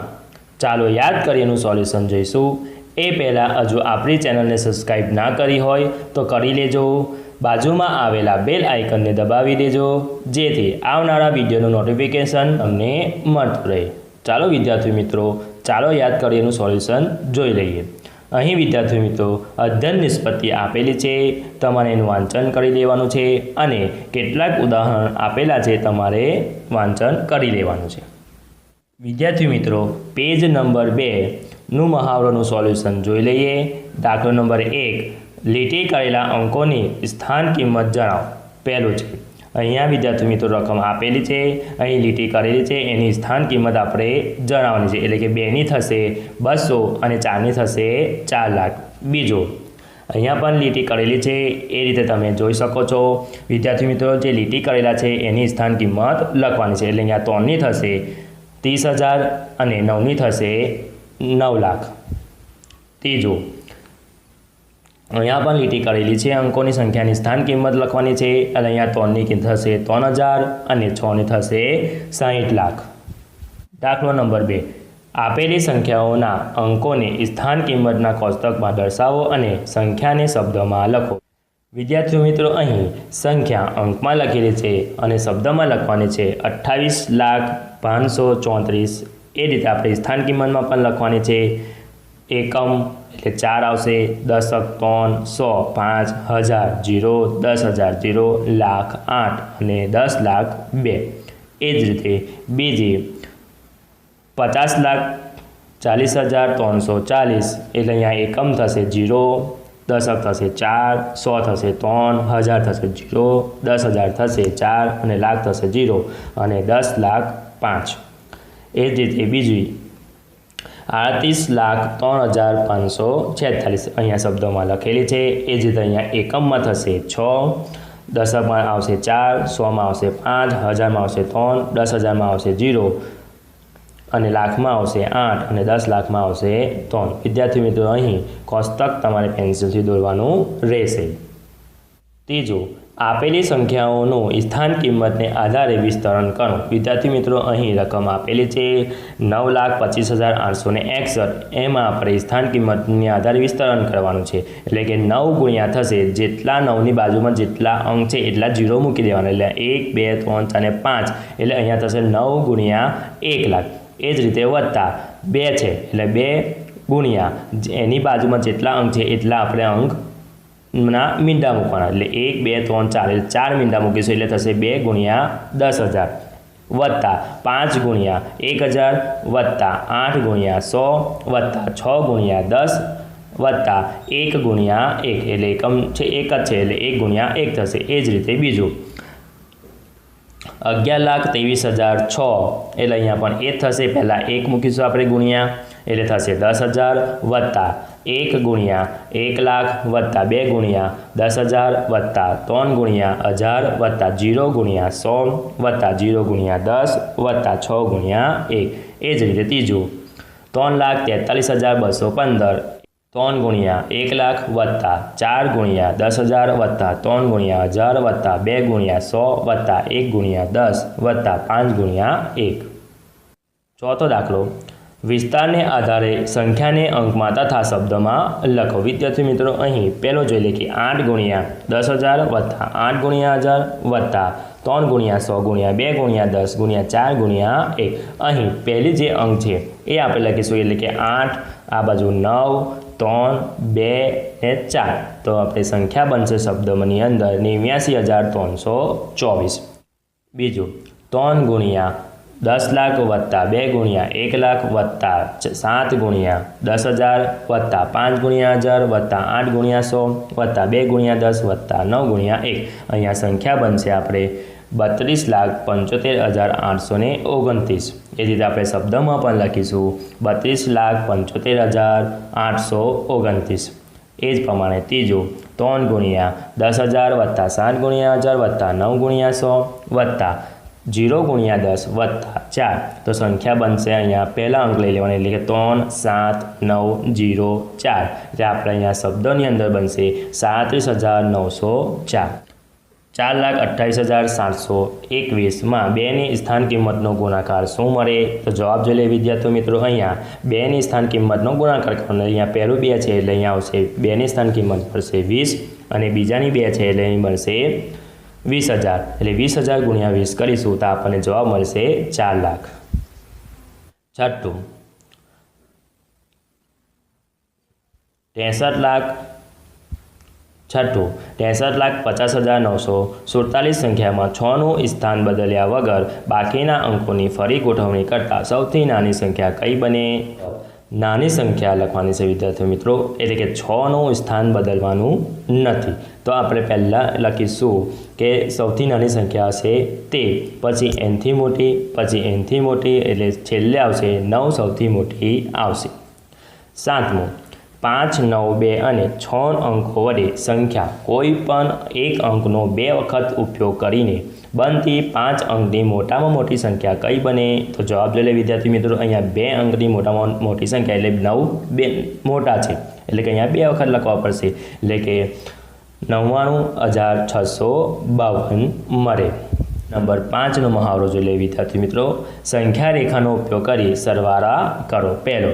ચાલો યાદ કરીએનું સોલ્યુશન જોઈશું। એ પહેલાં હજુ આપણી ચેનલને સબસ્ક્રાઈબ ના કરી હોય તો કરી લેજો। બાજુમાં આવેલા બેલ આઇકનને દબાવી દેજો જેથી આવનારા વિડીયોનું નોટિફિકેશન તમને મળતું રહે। ચાલો વિદ્યાર્થી મિત્રો, ચાલો યાદ કરીએનું સોલ્યુશન જોઈ લઈએ। અહીં વિદ્યાર્થી મિત્રો અધ્યયન નિષ્પત્તિ આપેલી છે, તમારે એનું વાંચન કરી લેવાનું છે અને કેટલાક ઉદાહરણ આપેલા છે, તમારે વાંચન કરી લેવાનું છે। વિદ્યાર્થી મિત્રો પેજ નંબર 2નું મહાવરાનું સોલ્યુશન જોઈ લઈએ। દાખલો નંબર 1, લીટી કરેલા અંકોની સ્થાન કિંમત જણાવો। પહેલું છે અહીંયા વિદ્યાર્થી મિત્રો રકમ આપેલી છે, અહીં લીટી કરેલી છે, એની સ્થાન કિંમત આપણે જણાવવાની છે એટલે કે 2ની થશે 200 અને 4ની થશે 4 લાખ। બીજો અહીંયા પણ લીટી કરેલી છે એ રીતે તમે જોઈ શકો છો। વિદ્યાર્થી મિત્રો જે લીટી કરેલા છે એની સ્થાન કિંમત લખવાની છે એટલે અહીંયા 3ની થશે 30,000 અને 9ની થશે 9 લાખ। ત્રીજો અહીંયા પણ લીટી કરેલી છે, અંકોની સંખ્યાની સ્થાન કિંમત લખવાની છે એટલે અહીંયા 3ની થશે 3,000 અને 6ની થશે 60 લાખ। દાખલો નંબર 2, આપેલી સંખ્યાઓના અંકોને સ્થાન કિંમતના કોષ્ટકમાં દર્શાવો અને સંખ્યાને શબ્દમાં લખો। વિદ્યાર્થીઓ મિત્રો અહીં સંખ્યા અંકમાં લખેલી છે અને શબ્દમાં લખવાની છે 28,534। એ રીતે આપણે સ્થાન કિંમતમાં પણ લખવાની છે। એકમ એટલે 4 આવશે, દશક 3, 100, 5, 1000, 0, 10,000, 0, લાખ 8 અને 10 લાખ 2। એ જ રીતે બીજી 50,40,340 એટલે અહીંયા એકમ થશે 0, દશક થશે 4, 100 થશે 3, 1000 થશે 0, 10,000 થશે 4 અને લાખ થશે 0 અને 10 લાખ 5। એ જ રીતે બીજી 38,03,546 અહીંયા શબ્દોમાં લખેલી છે। એ જ રીતે અહીંયા એકમમાં થશે 6, દશકમાં આવશે 4, 100માં આવશે 5, 1000માં આવશે 3, 10,000માં આવશે 0 અને લાખમાં આવશે 8 અને 10 લાખમાં આવશે 3। વિદ્યાર્થી મિત્રો અહીં કોષ્ટક તમારે પેન્સિલથી દોરવાનું રહેશે। ત્રીજું, આપેલી સંખ્યાઓનું સ્થાન કિંમતને આધારે વિસ્તરણ કરો। વિદ્યાર્થી મિત્રો અહીં રકમ આપેલી છે 9,25,861, એમાં આપણે સ્થાન કિંમતની આધારે વિસ્તરણ કરવાનું છે એટલે કે 9 ગુણ્યા થશે જેટલા 9ની બાજુમાં જેટલા અંક છે એટલા 0 મૂકી દેવાના એટલે 1 2 3 4 અને 5 એટલે અહીંયા થશે 9 ગુણ્યા 1 લાખ। એ જ રીતે વત્તા 2 છે એટલે 2 ગુણ્યા એની બાજુમાં જેટલા અંક છે એટલા આપણે અંક ના મીંડા મૂકવાના એટલે 1 2 3 4 એટલે 4 મીંડા મૂકીશું એટલે થશે 2 ગુણ્યા 10,000 વત્તા 5 ગુણ્યા 1,000 વત્તા 8 ગુણ્યા 100 વત્તા 6 ગુણ્યા 10 વત્તા 1 ગુણ્યા 1 એટલે એકમ છે 1 જ છે એટલે 1 ગુણ્યા 1 થશે। એ જ રીતે બીજું 11,23,006 એટલે અહીંયા પણ એ થશે, પહેલાં 1 મૂકીશું આપણે ગુણ્યા એટલે થશે 10,000 વત્તા 1 ગુણ્યા 1 લાખ વત્તા 2 ગુણ્યા 10,000 વત્તા 3 ગુણ્યા 1000 વત્તા 0 ગુણ્યા 100 વત્તા 0 ગુણ્યા 10 વત્તા 6 ગુણ્યા 1। એ જ રીતે ત્રીજું 3,43,215 3 ગુણ્યા 1 લાખ વત્તા 4 ગુણ્યા 10,000 વત્તા 3 ગુણ્યા 1000 વત્તા 2 ગુણ્યા 100 વત્તા 1 ગુણ્યા 10 વત્તા 5 ગુણ્યા 1। ચોથો દાખલો વિસ્તારને આધારે સંખ્યાને અંકમાં તથા શબ્દમાં લખો। વિદ્યાર્થી મિત્રો અહીં પહેલો જોઈ લે કે 8 ગુણ્યા 10,000 વત્તા 8 ગુણ્યા 1000 વત્તા 3 ગુણ્યા 100 ગુણ્યા 2 ગુણ્યા 10 ગુણ્યા 4 ગુણ્યા 1। અહીં પહેલી જે અંક છે એ આપણે લખીશું એટલે કે 8, આ બાજુ 9, 3, 2 ને 4। તો આપણે સંખ્યા બનશે શબ્દની અંદર 89,324। બીજું 3 ગુણ્યા 10 લાખ વત્તા 2 ગુણ્યા 1 લાખ વત્તા 7 ગુણ્યા 10,000 વત્તા 5 ગુણ્યા 1000 વત્તા 8 ગુણ્યા 100 વત્તા 2 ગુણ્યા 10 વત્તા 9 ગુણ્યા 1। અહીંયા સંખ્યા બનશે આપણે 32,75,829। એ રીતે આપણે શબ્દમાં પણ લખીશું 32,75,829। એ જ પ્રમાણે ત્રીજું 3 ગુણ્યા 10,000 વત્તા 7 ગુણ્યા 1000 વત્તા 9 ગુણ્યા 100 વત્તા 0 ગુણ્યા 10 વત્તા 4। તો સંખ્યા બનશે અહીંયા પહેલા અંક લઈ લેવાનો એટલે કે 3, 7, 9, 0, 4। એટલે આપણે અહીંયા શબ્દોની અંદર બનશે 37,904। 4,28,721 2ની સ્થાન કિંમતનો ગુણાકાર શું મળે? તો જવાબ જોઈ લે વિદ્યાર્થી મિત્રો। અહીંયા 2ની સ્થાન કિંમતનો ગુણાકાર કરવાનો। અહીંયા પહેલું 2 છે એટલે અહીંયા આવશે 2ની સ્થાન કિંમત મળશે 20 અને બીજાની 2 છે એટલે અહીં મળશે 20,000। એટલે 20,000 ગુણ્યા 20 કરીશું તો આપણને જવાબ મળશે 4 લાખ। છઠ્ઠું 63,50,947 સંખ્યામાં 6નું સ્થાન બદલ્યા વગર બાકીના અંકોની ફરી ગોઠવણી કરતાં સૌથી નાની સંખ્યા કઈ બને? નાની સંખ્યા લખવાની છે વિદ્યાર્થી મિત્રો, એટલે કે 6નું સ્થાન બદલવાનું નથી। તો આપણે પહેલાં લખીશું કે સૌથી નાની સંખ્યા હશે તે, પછી એનથી મોટી, પછી એનથી મોટી, એટલે છેલ્લે આવશે 9 સૌથી મોટી આવશે। સાતમું 5, 9, 2 અને 6 અંકો વડે સંખ્યા કોઈ પણ એક અંકનો 2 વખત ઉપયોગ કરીને બનતી 5 અંકની મોટામાં મોટી સંખ્યા કઈ બને? તો જવાબ જોઈ લે વિદ્યાર્થી મિત્રો। અહીંયા 2 અંકની મોટામાં મોટી સંખ્યા એટલે 9 2 મોટા છે એટલે કે અહીંયા 2 વખત લખવા પડશે એટલે કે 99,652 મળે। નંબર 5નો મહાવરો જોઈ લે વિદ્યાર્થી મિત્રો। સંખ્યા રેખાનો ઉપયોગ કરી સરવાળા કરો। પહેલો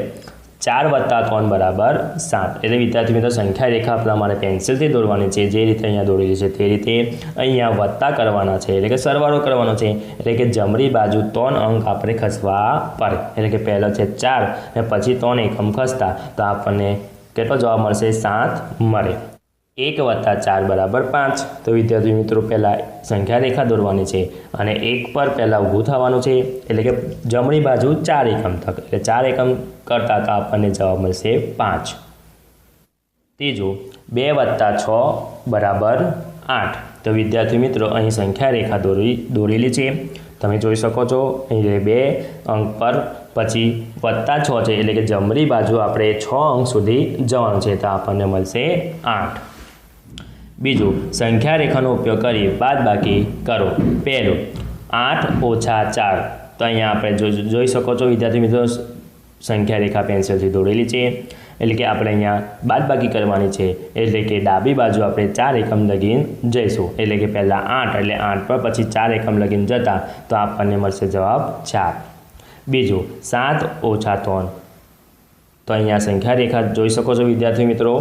4 વત્તા 3 બરાબર 7। એટલે વિદ્યાર્થી મિત્રો સંખ્યા રેખા પ્રમાણે પેન્સિલથી દોરવાની છે, જે રીતે અહીંયા દોરેલી છે તે રીતે અહીંયા વત્તા કરવાના છે એટલે કે સરવાળો કરવાનો છે। એટલે કે જમણી બાજુ 3 અંક આપણે ખસવા પડે એટલે કે પહેલો છે 4 અને પછી 3 એકમ ખસતા તો આપણને કેટલો જવાબ મળશે? 7 મળે। 1 વત્તા 4 બરાબર 5। તો વિદ્યાર્થી મિત્રો પહેલાં સંખ્યા રેખા દોરવાની છે અને 1 પર પહેલાં ઊભું થવાનું છે એટલે કે જમણી બાજુ 4 એકમ તક એટલે 4 એકમ કરતાં તો આપણને જવાબ મળશે 5। ત્રીજું 2 વત્તા 6 બરાબર 8। તો વિદ્યાર્થી મિત્રો અહીં સંખ્યા રેખા દોરેલી છે, તમે જોઈ શકો છો। અહીં 2 અંક પર પછી વત્તા 6 છે એટલે કે જમણી બાજુ આપણે 6 અંક સુધી જવાનું છે તો આપણને મળશે 8। બીજું સંખ્યા રેખાનો ઉપયોગ કરી બાદબાકી કરો। પહેલું 8 ઓછા 4। તો અહીંયા આપણે જોઈ શકો છો વિદ્યાર્થી મિત્રો સંખ્યા રેખા પેન્સિલથી દોરેલી છે એટલે કે આપણે અહીંયા બાદબાકી કરવાની છે એટલે કે ડાબી બાજુ આપણે 4 એકમ લગીને જઈશું એટલે કે પહેલાં 8 એટલે 8 પર પછી 4 એકમ લગીને જતા તો આપણને મળશે જવાબ 4। બીજું 7 ઓછા 3। તો અહીંયા સંખ્યા રેખા જોઈ શકો છો વિદ્યાર્થી મિત્રો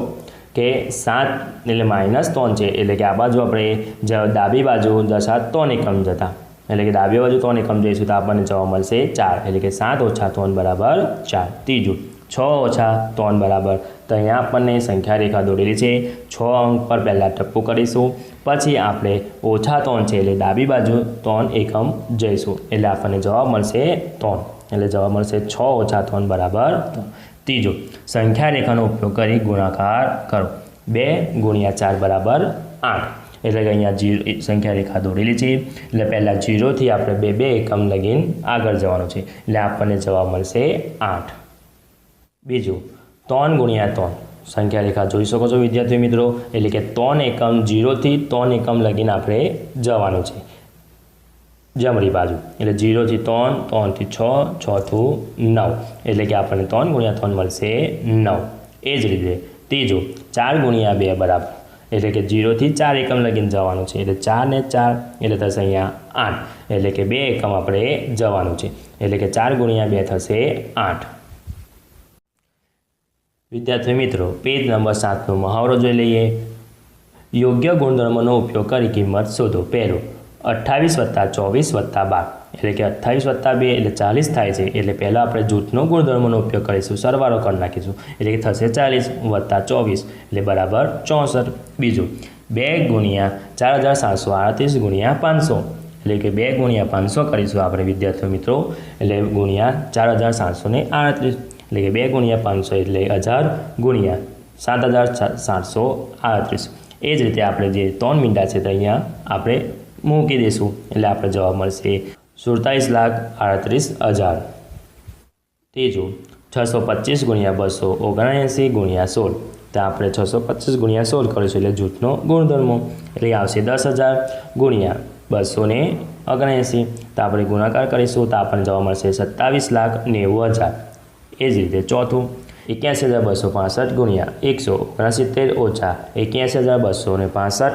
કે 7 એટલે -3 છે એટલે કે આ બાજુ આપણે ડાબી બાજુ 3 એકમ જતા એટલે કે ડાબી બાજુ 3 એકમ જઈશું તો આપણને જવાબ મળશે 4 એટલે કે 7 ઓછા 3 બરાબર 4। ત્રીજું 6 ઓછા 3 બરાબર। તો અહીંયા આપણને સંખ્યા રેખા દોરેલી છે, 6 અંક પર પહેલાં ટપ્પું કરીશું પછી આપણે ઓછા 3 છે એટલે ડાબી બાજુ 3 એકમ જઈશું એટલે આપણને જવાબ મળશે 3 એટલે જવાબ મળશે 6 ઓછા 3 બરાબર 3। ત્રીજું સંખ્યા રેખાનો ઉપયોગ કરી ગુણાકાર કરો। 2 ગુણ્યા 4 બરાબર 8। એટલે કે અહીંયા સંખ્યા રેખા દોરેલી છે એટલે પહેલાં 0થી આપણે 2 એકમ લગીને આગળ જવાનું છે એટલે આપણને જવાબ મળશે 8। બીજું 3 ગુણ્યા 3। સંખ્યા રેખા જોઈ શકો છો વિદ્યાર્થી મિત્રો એટલે કે 3 એકમ 0થી 3 એકમ લગીને આપણે જવાનું છે જમણી બાજુ એટલે 0થી 3, 3થી 6, 6થી 9 એટલે કે આપણને 3 ગુણ્યા 3 મળશે 9। એ જ રીતે ત્રીજું 4 ગુણ્યા 2 બરાબર એટલે કે 0થી 4 એકમ લગીને જવાનું છે એટલે 4 ને 4 એટલે થશે અહીંયા 8 એટલે કે 2 એકમ આપણે જવાનું છે એટલે કે 4 ગુણ્યા 2 થશે 8। વિદ્યાર્થી મિત્રો, પેજ નંબર 7નો મહાવરો જોઈ લઈએ. યોગ્ય ગુણધર્મનો ઉપયોગ કરી કિંમત શોધો. પહેલો, 28 + 24 + 12 એટલે કે 28 + 2 એટલે 40 થાય છે. એટલે પહેલાં આપણે જૂથનો ગુણધર્મનો ઉપયોગ કરીશું, સરવાળો કરી નાખીશું એટલે કે થશે 40 + 24 એટલે બરાબર 64. બીજું, 2 × 4738 × 500 એટલે કે 2 × 500 કરીશું આપણે વિદ્યાર્થીઓ મિત્રો, એટલે ગુણ્યા 4738 એટલે કે 2 × 500 એટલે 1000 ગુણ્યા 7738. એ જ રીતે આપણે જે 3 મીંડા છે તો અહીંયા આપણે મૂકી દઈશું એટલે આપણે જવાબ મળશે 47,38,000. ત્રીજું, 625 × 279 × 16 તો આપણે 625 × 16 કરીશું એટલે જૂથનો ગુણધર્મો એટલે આવશે 10,000 ગુણ્યા 279 તો આપણે ગુણાકાર કરીશું તો આપણને જવાબ મળશે 27,90,000. એ જ રીતે ચોથું, 81,265 × 169 ઓછા 81,265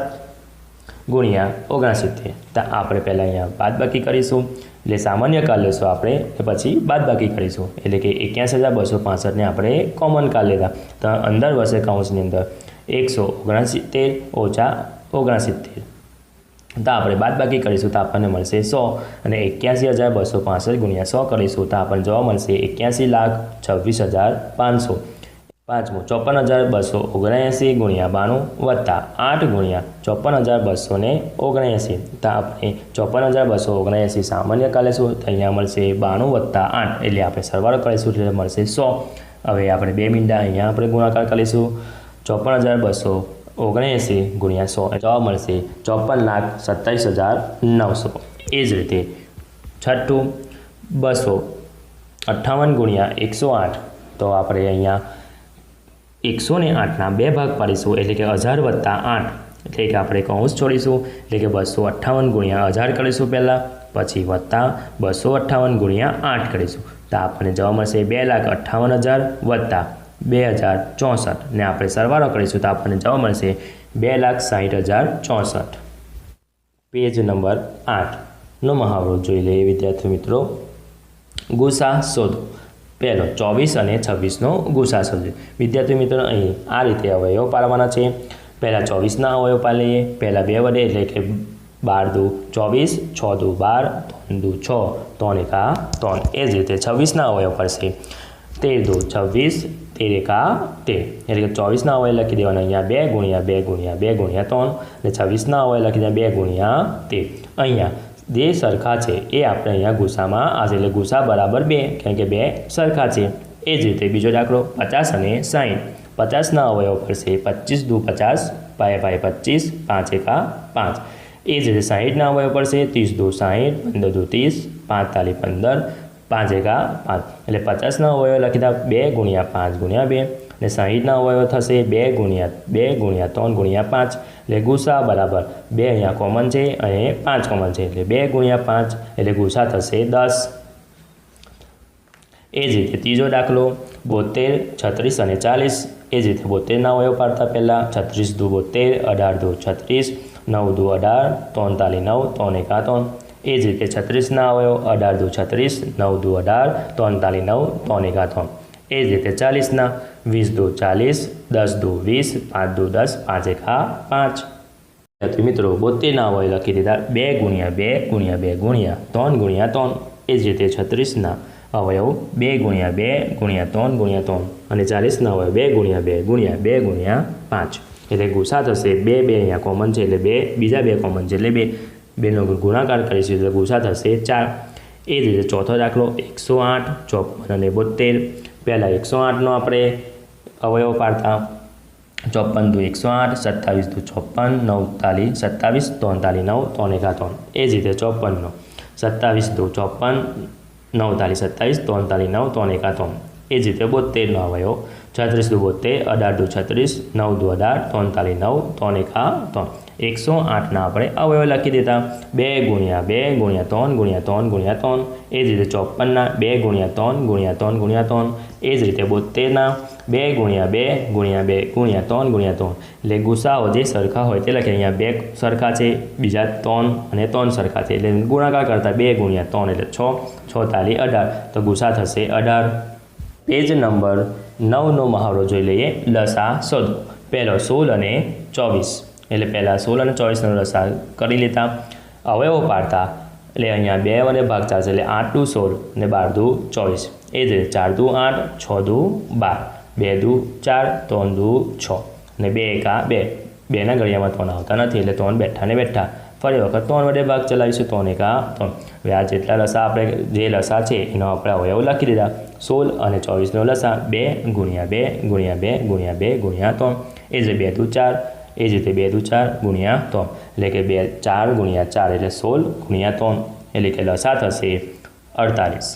ગુણ્યા 69 તો આપણે પહેલાં અહીંયા બાદબાકી કરીશું એટલે સામાન્ય કાઢ લેશું આપણે પછી બાદબાકી કરીશું એટલે કે 81,265ને આપણે કોમન કાઢ લીધા તો અંદર વસે કૌંસની અંદર 169 ઓછા 69 તો આપણે બાદબાકી કરીશું તો આપણને મળશે 100 અને 81,265 ગુણ્યા 100 કરીશું તો આપણને જોવા મળશે 81,26,500. પાંચમું, 54,279 × 92 વત્તા 8 × 54,279 તો આપણે 54,279 સામાન્ય કાઢીશું તો અહીંયા મળશે 92 વત્તા 8 એટલે આપણે સરવાળો કરીશું એટલે મળશે 100. હવે આપણે 2 મીંડા અહીંયા આપણે ગુણાકાર કરીશું 54,279 ગુણ્યા 100 જવાબ મળશે 54,27,900. એ જ રીતે છઠ્ઠું, 258 × 108 તો આપણે અહીંયા 108ના 2 ભાગ પાડીશું એટલે કે 1000 વત્તા 8 એટલે કે આપણે કૌંસ છોડીશું એટલે કે 258 × 1000 કરીશું પહેલાં પછી વત્તા 258 × 8 કરીશું તો આપણને જવાબ મળશે 2,58,000 વત્તા 2,064 ને આપણે સરવાળો કરીશું તો આપણને જવાબ મળશે 2,60,064. પેજ નંબર 8નો મહાવરો જોઈ લઈએ વિદ્યાર્થી મિત્રો. ગુસા શોધો. પહેલો, 24 અને 26નો ગુસા શોધો. વિદ્યાર્થી મિત્રો અહીં આ રીતે અવયવ પાડવાના છે. પહેલાં 24ના અવયવ પાડી લઈએ પહેલાં 2 વડે એટલે કે 12 × 2 = 24, 6 × 2 = 6, 3 × 3. એ જ રીતે 26ના અવયવ પડશે 13 × 2 = 13 × 13 એટલે કે 24ના અવયવ લખી દેવાના અહીંયા 2 × 2 × 2 × 3 અને 26ના અવયવ લખી દેવાના 2 × 13. અહીંયા જે સરખા છે એ આપણે અહીંયા ગુસામાં આવશે એટલે ગુસા બરાબર 2 કારણ કે 2 સરખા છે. એ જ રીતે બીજો દાખલો 50 અને 60. 50ના અવયવ પડશે 25 × 2 = 50, 5 × 25, 5 × 5. એ જ રીતે 60ના અવયવ પડશે 30 × 2 = 60, 15 × 2 = 30, 5 × 15, 5 × 5 એટલે 50ના અવયવ લખી દા 2 × 5 × 2 અને 60ના અવયવ થશે 2 × 2 × 3 × 5 એટલે ગુસા બરાબર 2 અહીંયા કોમન છે અને 5 કોમન છે એટલે 2 × 5 એટલે ગુસા થશે 10. એ જ રીતે ત્રીજો દાખલો 72, 36 અને 40. એ જ રીતે 72ના અવયવ પાડતા પહેલાં 36 × 2 = 72, 18 × 2 = 36, 9 × 2 = 18, 43, 9, 3 × 3. એ જ રીતે 36ના અવયવ 18 × 2 = 36, 9 × 2 = 18, 43, 9, 3 × 3. એ જ રીતે 40ના 20 × 2 = 40, 10 × 2 = 20, 5 × 2 = 10, 5 × 5. મિત્રો 72ના અવયવ લખી દીધા 2 × 2 × 2 × 3 × 3. એ જ રીતે 36ના અવયવ 2 × 2 × 3 × 3 અને 40ના અવયવ 2 × 2 × 2 × 5 એટલે ગુસા થશે 2 અહીંયા કોમન છે એટલે 2 બીજા 2 કોમન છે એટલે 2નો ગુણાકાર કરીશું એટલે ગુસા થશે 4. એ જ રીતે ચોથો દાખલો 108, 54 અને 72. પહેલાં 108નો આપણે અવયવ પાડતા 54 × 2 = 108, 27 × 2 = 56, 9 × 27, 43, 9, 3 × 3. એ જ રીતે 54નો 27 × 2 = 54, 9 × 27, 43, 9, 3 × 3. એ જ રીતે 72નો અવયવ 36 × 2 = 72, 18 × 2 = 36, 9 × 2 = 18, 43, 9, 3 × 3. 108ના આપણે અવયવ લખી દેતા 2 × 2 × 3 × 3 × 3. એ જ રીતે 54ના 2 × 3 × 3 × 3. એ જ રીતે 72ના 2 × 2 × 2 × 3 × 3 એટલે ગુસાઓ જે સરખા હોય તે લખીએ અહીંયા 2 સરખા છે બીજા 3 અને 3 સરખા છે એટલે ગુણાકાર કરતા 2 × 3 એટલે 6, 6 × 18 તો ગુસા થશે 18. પેજ નંબર 9નો મહાવરો જોઈ લઈએ. લસા શોધો. પહેલો 16 અને 24, એટલે પહેલાં 16 અને 24નો લસા કરી લેતા. અવયવો પાડતા એટલે અહીંયા 2 વડે ભાગ ચાલશે એટલે 8 દુ 16 અને 12 દુ 24. એ જ રીતે 4 દુ 8, 6 દુ 12, 2 દુ 4, 3 દુ 6 અને 2 એકા 2. 2ના ઘડિયામાં 3 આવતા નથી એટલે 3 બેઠા ને બેઠા. ફરી વખત 3 વડે ભાગ ચલાવીશું. 3 એકા 3. હવે આ જેટલા લસા આપણે જે લસા છે એનો આપણે અવયવ લખી દીધા. 16 અને 24નો લસા 2 ગુણ્યા 2 ગુણ્યા 2 ગુણ્યા 2 ગુણ્યા 3. એ જ 2 દુ 4, એ જ રીતે 2 દુ 4 ગુણ્યા 3, એટલે કે 4 ગુણ્યા 4 એટલે 16 ગુણ્યા 3, એટલે કે લસા થશે 48.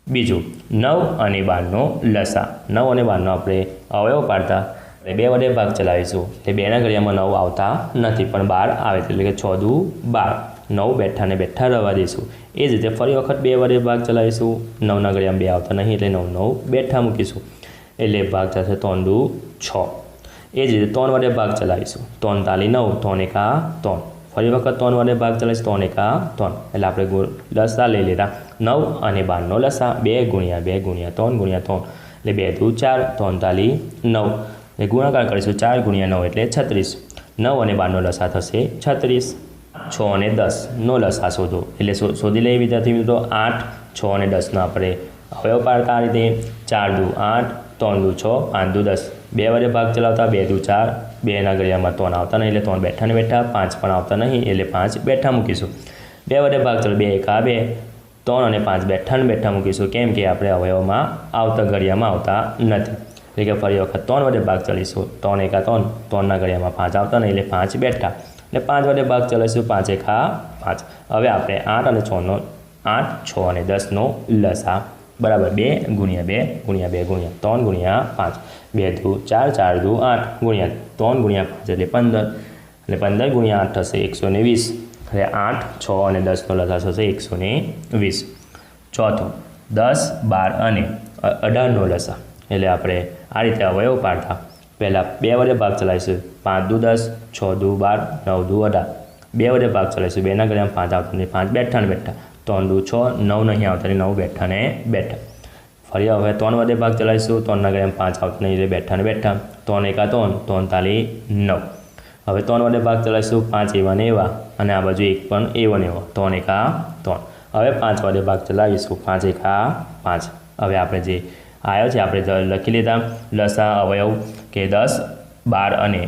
બીજું 9 અને 12નો લસા. 9 અને 12નો આપણે અવયવ પાડતા 2 વડે ભાગ ચલાવીશું એટલે 2ના ઘડિયામાં 9 આવતા નથી પણ 12 આવે છે એટલે કે 6 દુ 12, 9 બેઠા ને બેઠા રહેવા દઈશું. એ જ રીતે ફરી વખત 2 વડે ભાગ ચલાવીશું. 9ના ઘડિયામાં 2 આવતા નહીં એટલે 9 9 બેઠા મૂકીશું એટલે ભાગ થશે 3 દુ 6. એ જ રીતે 3 વડે ભાગ ચલાવીશું. 3 તાલી 9, 3 એકા 3. ફરી વખત 3 વડે ભાગ ચલાવીશું. 3 એકા 3, એટલે આપણે લસા લઈ લેતા. 9 અને 12નો લસા 2 ગુણ્યા 2 ગુણ્યા 3 ગુણ્યા 3, એટલે 2 દુ 4, 3 તાલી 9, એટલે ગુણાકાર કરીશું. 4 ગુણ્યા 9 એટલે 36. 9 અને 12નો લસા થશે 36. 6 અને 10નો લસા શોધો. એટલે શોધી લઈએ વિદ્યાર્થી મિત્રો. 8, 6 અને 10નો આપણે અવયવ પાડતા આ રીતે. 4 દુ 8, 3 દુ 6, 5 દુ 10. 2 વડે ભાગ ચલાવતા 2 દુ 4, 2ના ઘડિયામાં 3 આવતા નહીં એટલે 3 બેઠા ને બેઠા. 5 પણ આવતા નહીં એટલે 5 બેઠા મૂકીશું. 2 વડે ભાગ ચલાવ 2 એકા 2, 3 અને 5 બેઠા ને બેઠા મૂકીશું કેમ કે આપણે અવયવમાં આવતા ઘડિયામાં આવતા નથી. એટલે કે ફરી વખત 3 વડે ભાગ ચલાવીશું. 3 એકા 3, 3ના ઘડિયામાં 5 આવતા નહીં એટલે 5 બેઠા, એટલે 5 વડે ભાગ ચલાવીશું. 5 એકા 5. હવે આપણે 8 અને 6નો 8, 6 અને 10નો લસા બરાબર 2 ગુણ્યા 2 ગુણ્યા 2 ગુણ્યા 3 ગુણ્યા 5, 2 દુ 4, 4 દુ 8 ગુણ્યા 3 ગુણ્યા 5 એટલે 15, એટલે 15 ગુણ્યા 8 થશે 120. એટલે 8, 6 અને 10નો લસા થશે 120. ચોથું 10, 12 અને 18નો લસા. એટલે આપણે આ રીતે અવયવ પાડતા પહેલાં 2 વડે ભાગ ચલાવીશું. 5 દુ 10, 6 દુ 12, 9 દુ 18. 2 વડે ભાગ ચલાવીશું. 2ના ઘડિયામાં 5 આવતા નહીં, 5 બેઠા ને બેઠા. 3 દુ 6, 9 નહીં આવતા નહીં, 9 બેઠા ને બેઠા. ફરી હવે 3 વડે ભાગ ચલાવીશું. 3ના ઘડિયામાં 5 આવતા નહીં એટલે બેઠા ને બેઠા. 3 એકા 3, 3 તાલી 9. હવે 3 વડે ભાગ ચલાવીશું. 5 એવા ને એવા અને આ બાજુ 1 પણ એવો ને એવો. 3 એકા 3. હવે 5 વડે ભાગ ચલાવીશું. 5 એકા 5. હવે આપણે જે આવ્યો છે આપણે લખી લીધા લસા અવયવ કે 10, 12 અને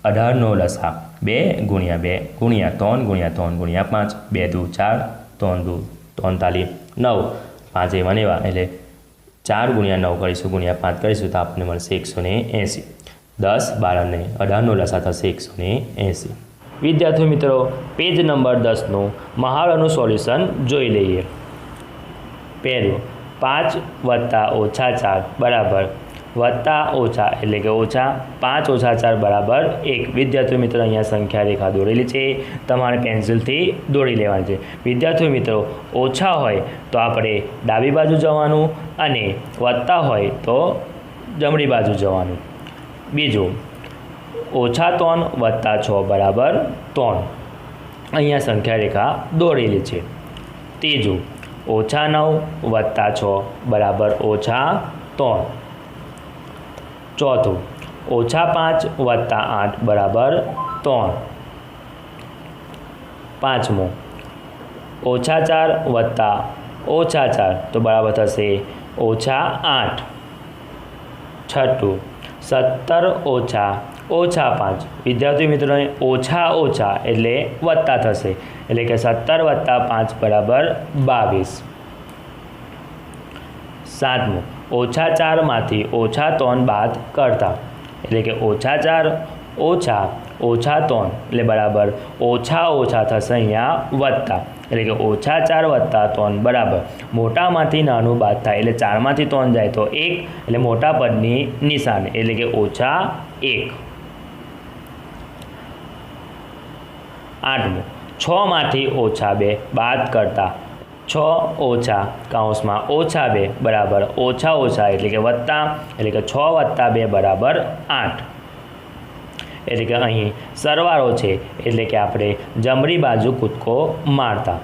18નો લસા 2 ગુણ્યા 2 ગુણ્યા 3 ગુણ્યા 3 ગુણ્યા 5, 2 દુ 4, 3 દુ 3 તાલી 9, 5 એવા ને એવા એટલે 4 ગુણ્યા 9 કરીશું ગુણ્યા 5 કરીશું તો આપણને મળશે 180. 10, 12 અને 18નો લસા થશે 180. વિદ્યાર્થી મિત્રો પેજ નંબર 10નું મહાવરાનું સોલ્યુશન જોઈ લઈએ. પહેલું 5 વત્તા ઓછા 4 બરાબર વત્તા ઓછા એટલે કે ઓછા 5 ઓછા 4 બરાબર 1. વિદ્યાર્થીઓ મિત્રો અહીંયા સંખ્યા રેખા દોરેલી છે, તમારે પેન્સિલથી દોરી લેવાની છે. વિદ્યાર્થીઓ મિત્રો ઓછા હોય તો આપણે ડાબી બાજુ જવાનું અને વત્તા હોય તો જમણી બાજુ જવાનું. બીજું ઓછા 3 વત્તા 6 બરાબર 3. અહીંયા સંખ્યા રેખા દોરેલી છે. ત્રીજું ઓછા 9 વત્તા 6 બરાબર ઓછા 3. ચોથું ઓછા 5 વત્તા 8 બરાબર 3. પાંચમું ઓછા 4 વત્તા ઓછા 4 તો બરાબર થશે ઓછા 8. છઠ્ઠું 17 ઓછા ઓછા 5. વિદ્યાર્થી મિત્રોને ઓછા ઓછા એટલે વત્તા થશે એટલે કે 17 વત્તા 5 બરાબર 22. સાતમું ઓછા 4માંથી ઓછા 3 બાદ કરતા એટલે કે ઓછા 4 ઓછા ઓછા 3 એટલે બરાબર ઓછા ઓછા થશે અહીંયા વત્તા એટલે કે ઓછા 4 વત્તા 3 બરાબર મોટામાંથી નાનું બાદ થાય એટલે 4માંથી 3 જાય તો 1 એટલે મોટા પદની નિશાની એટલે કે ઓછા 1. આઠમું 6માંથી ઓછા 2 બાદ કરતા 6 ઓછા કૌંસમાં ઓછા 2 બરાબર ઓછા ઓછા એટલે કે વત્તા એટલે કે 6 વત્તા 2 બરાબર 8. એટલે કે અહીં સરવાળો છે એટલે કે આપણે જમણી બાજુ કૂદકો મારતા.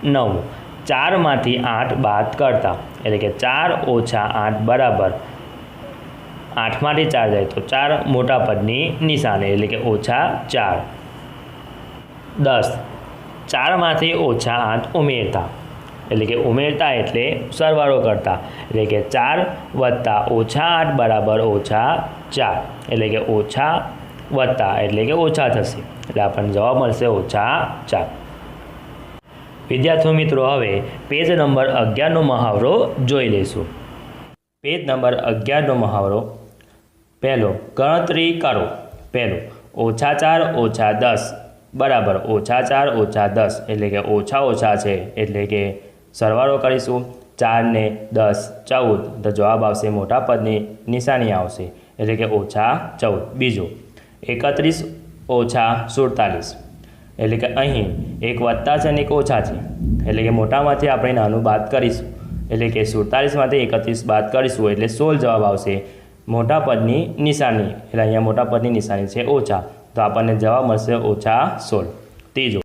9 ચારમાંથી 8 બાદ કરતા, એટલે કે 4 ઓછા 8 બરાબર 8માંથી 4 જાય તો 4 મોટા પદની નિશાની, એટલે કે ઓછા 4. 10 4માંથી ઓછા 8 ઉમેરતા, એટલે કે ઉમેરતા એટલે સરવાળો કરતા, એટલે કે 4 વત્તા ઓછા 8 બરાબર ઓછા 4, એટલે કે ઓછા વત્તા એટલે કે ઓછા થશે, એટલે આપણને જવાબ મળશે ઓછા 4. વિદ્યાર્થી મિત્રો, હવે પેજ નંબર 11નો મહાવરો જોઈ લઈશું. પેજ નંબર 11નો મહાવરો. પહેલો, ગણતરી કરો. પહેલો, ઓછા 4 ઓછા 10 બરાબર ઓછા 4 ઓછા 10, એટલે કે ઓછા ઓછા છે એટલે કે સરવાળો કરીશું. 4 ને 10 14, તો જવાબ આવશે મોટા પદની નિશાની આવશે, એટલે કે ઓછા 14. બીજો, 31 ઓછા 47, એટલે કે અહીં એક વત્તા છે અને એક ઓછા છે, એટલે કે મોટામાંથી આપણે નાનું બાદ કરીશું, એટલે કે 47માંથી 31 બાદ કરીશું એટલે 16 જવાબ આવશે મોટા પદની નિશાની, એટલે અહીંયા મોટા પદની નિશાની છે ઓછા, તો આપણને જવાબ મળશે ઓછા 16. ત્રીજો,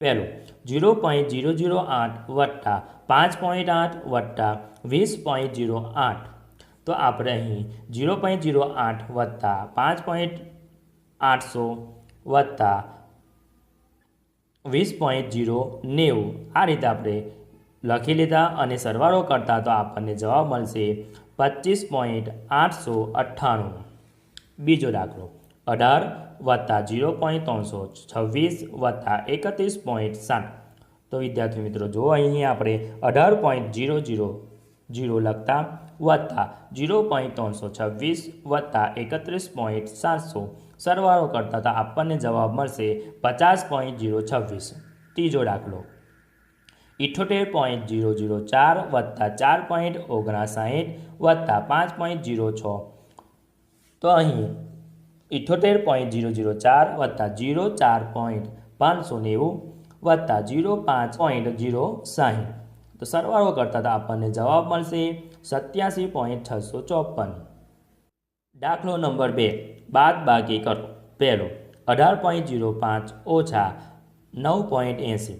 પહેલું 0.008 વત્તા 5.8 વત્તા 20.08, તો આપણે અહીં 0.08 વત્તા 5.800 વત્તા 20.090 આ રીતે આપણે લખી લીધા અને સરવાળો કરતા તો આપણને જવાબ મળશે 25.898. બીજો દાખલો 18 વત્તા 0.326 વત્તા 31.7. તો વિદ્યાર્થી મિત્રો જો અહીં આપણે 18.000 લખતા વત્તા 0.326 વત્તા 31.700 સરવાળો કરતા તો આપણને જવાબ મળશે 50.026. ત્રીજો દાખલો 78.004 વત્તા 4.59 વત્તા 5.06. તો અહીં 78.004 વત્તા 04.590 વત્તા 05.060. તો સરવાળો કરતા તો આપણને જવાબ મળશે 87.654. દાખલો નંબર 2 બાદ બાકી કરો. પહેલો 18.05 ઓછા 9.80.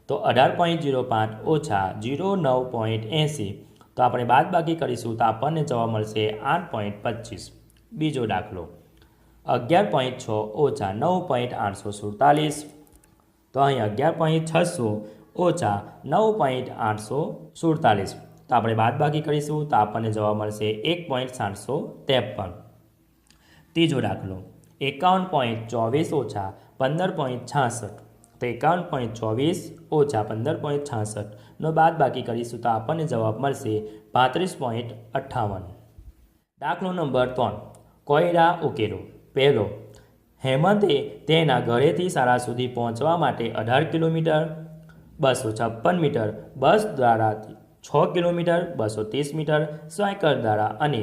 તો 18.05 ઓછા 09.80, તો આપણે બાદ બાકી કરીશું તો આપણને જવાબ મળશે 8.25. બીજો દાખલો 11.6 ઓછા 9.847. તો અહીં 11.600 ઓછા 9.847, તો આપણે બાદ બાકી કરીશું તો આપણને જવાબ મળશે 1.753. ત્રીજો દાખલો 51.24 ઓછા 15.66. તો 51.24 ઓછા 15.66 નો બાદ બાકી કરીશું તો આપણને જવાબ મળશે 35.58. દાખલો નંબર 3 કોયડા ઉકેલો. પહેલો હેમંતે તેના ઘરેથી શાળા સુધી પહોંચવા માટે 18 કિલોમીટર 256 મીટર બસ દ્વારા, 6 કિલોમીટર 230 મીટર સાયકલ દ્વારા અને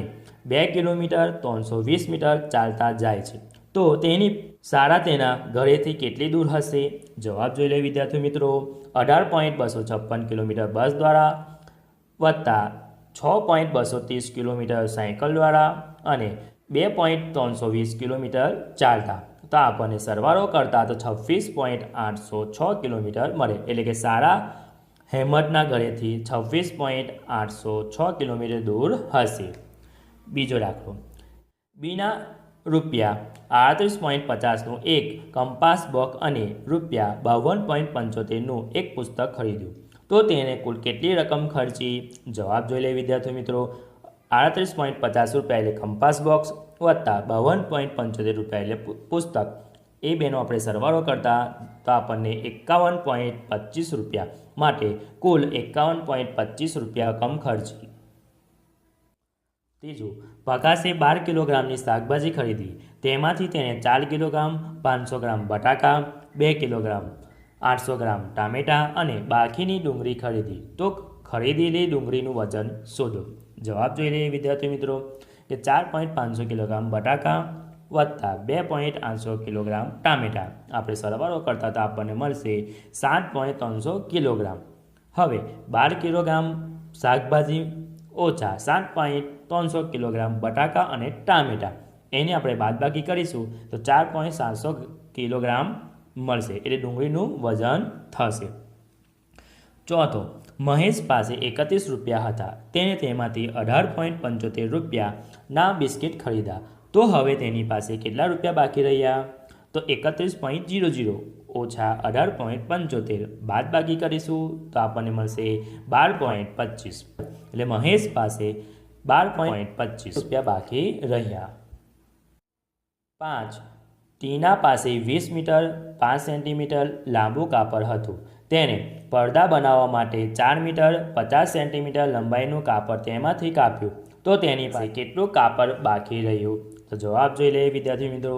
2 કિલોમીટર 320 મીટર ચાલતા જાય છે. તો તેની શાળા તેના ઘરેથી કેટલી દૂર હશે? જવાબ જોઈ લે વિદ્યાર્થી મિત્રો. 18.256 કિલોમીટર બસ દ્વારા વત્તા 6.230 કિલોમીટર સાયકલ દ્વારા અને 2.320 કિલોમીટર ચાલતા, તો આપણને સરવાળો કરતા તો 26.806 કિલોમીટર મળે. એટલે કે શાળા હેમંતના ઘરેથી 26.806 કિલોમીટર દૂર હશે. બીજો દાખલો બીના ₹38.50નું એક કંપાસ બોક્સ અને ₹52.75નું એક પુસ્તક ખરીદ્યું, તો તેને કુલ કેટલી રકમ ખર્ચી? જવાબ જોઈ લે વિદ્યાર્થી મિત્રો. 38.50 રૂપિયા એટલે કંપાસ બોક્સ વત્તા 52.75 રૂપિયા એટલે પુસ્તક, એ બેનો આપણે સરવાળો કરતા તો આપણને 51.25 રૂપિયા, માટે કુલ 51.25 રૂપિયા રકમ ખર્ચી. ત્રીજું પ્રકાશે 12 કિલોગ્રામની શાકભાજી ખરીદી. તેમાંથી તેને 4 કિલોગ્રામ 500 ગ્રામ બટાકા, 2 કિલોગ્રામ 800 ગ્રામ ટામેટાં અને બાકીની ડુંગળી ખરીદી. તો ખરીદેલી ડુંગળીનું વજન શોધો. જવાબ જોઈ લઈએ વિદ્યાર્થી મિત્રો કે 4.500 કિલોગ્રામ બટાકા વત્તા 2.800 કિલોગ્રામ ટામેટાં. આપણે સરવાળો કરતા તો આપણને મળશે 7.300 કિલોગ્રામ. હવે 12 કિલોગ્રામ શાકભાજી ઓછા 7.300 કિલોગ્રામ બટાકા અને ટામેટાં, એને આપણે બાદબાકી કરીશું તો 4.700 કિલોગ્રામ મળશે, એટલે ડુંગળીનું વજન થશે. ચોથો મહેશ પાસે 31 રૂપિયા હતા. તેણે તેમાંથી 18.75 રૂપિયાના બિસ્કિટ ખરીદ્યા. તો હવે તેની પાસે કેટલા રૂપિયા બાકી રહ્યા? તો 31.00 ઓછા 18.75 બાદ બાકી કરીશું તો આપણને મળશે 12.25. એટલે મહેશ પાસે 12.25 રૂપિયા બાકી રહ્યા. 5. ટીના પાસે 20 મીટર 5 સેન્ટીમીટર લાંબુ કાપડ હતું. તેણે પડદા બનાવવા માટે 4 મીટર 50 સેન્ટીમીટર લંબાઈનું કાપડ તેમાંથી કાપ્યું. તો તેની પાસે કેટલું કાપડ બાકી રહ્યું? તો જવાબ જોઈ લઈએ વિદ્યાર્થી મિત્રો.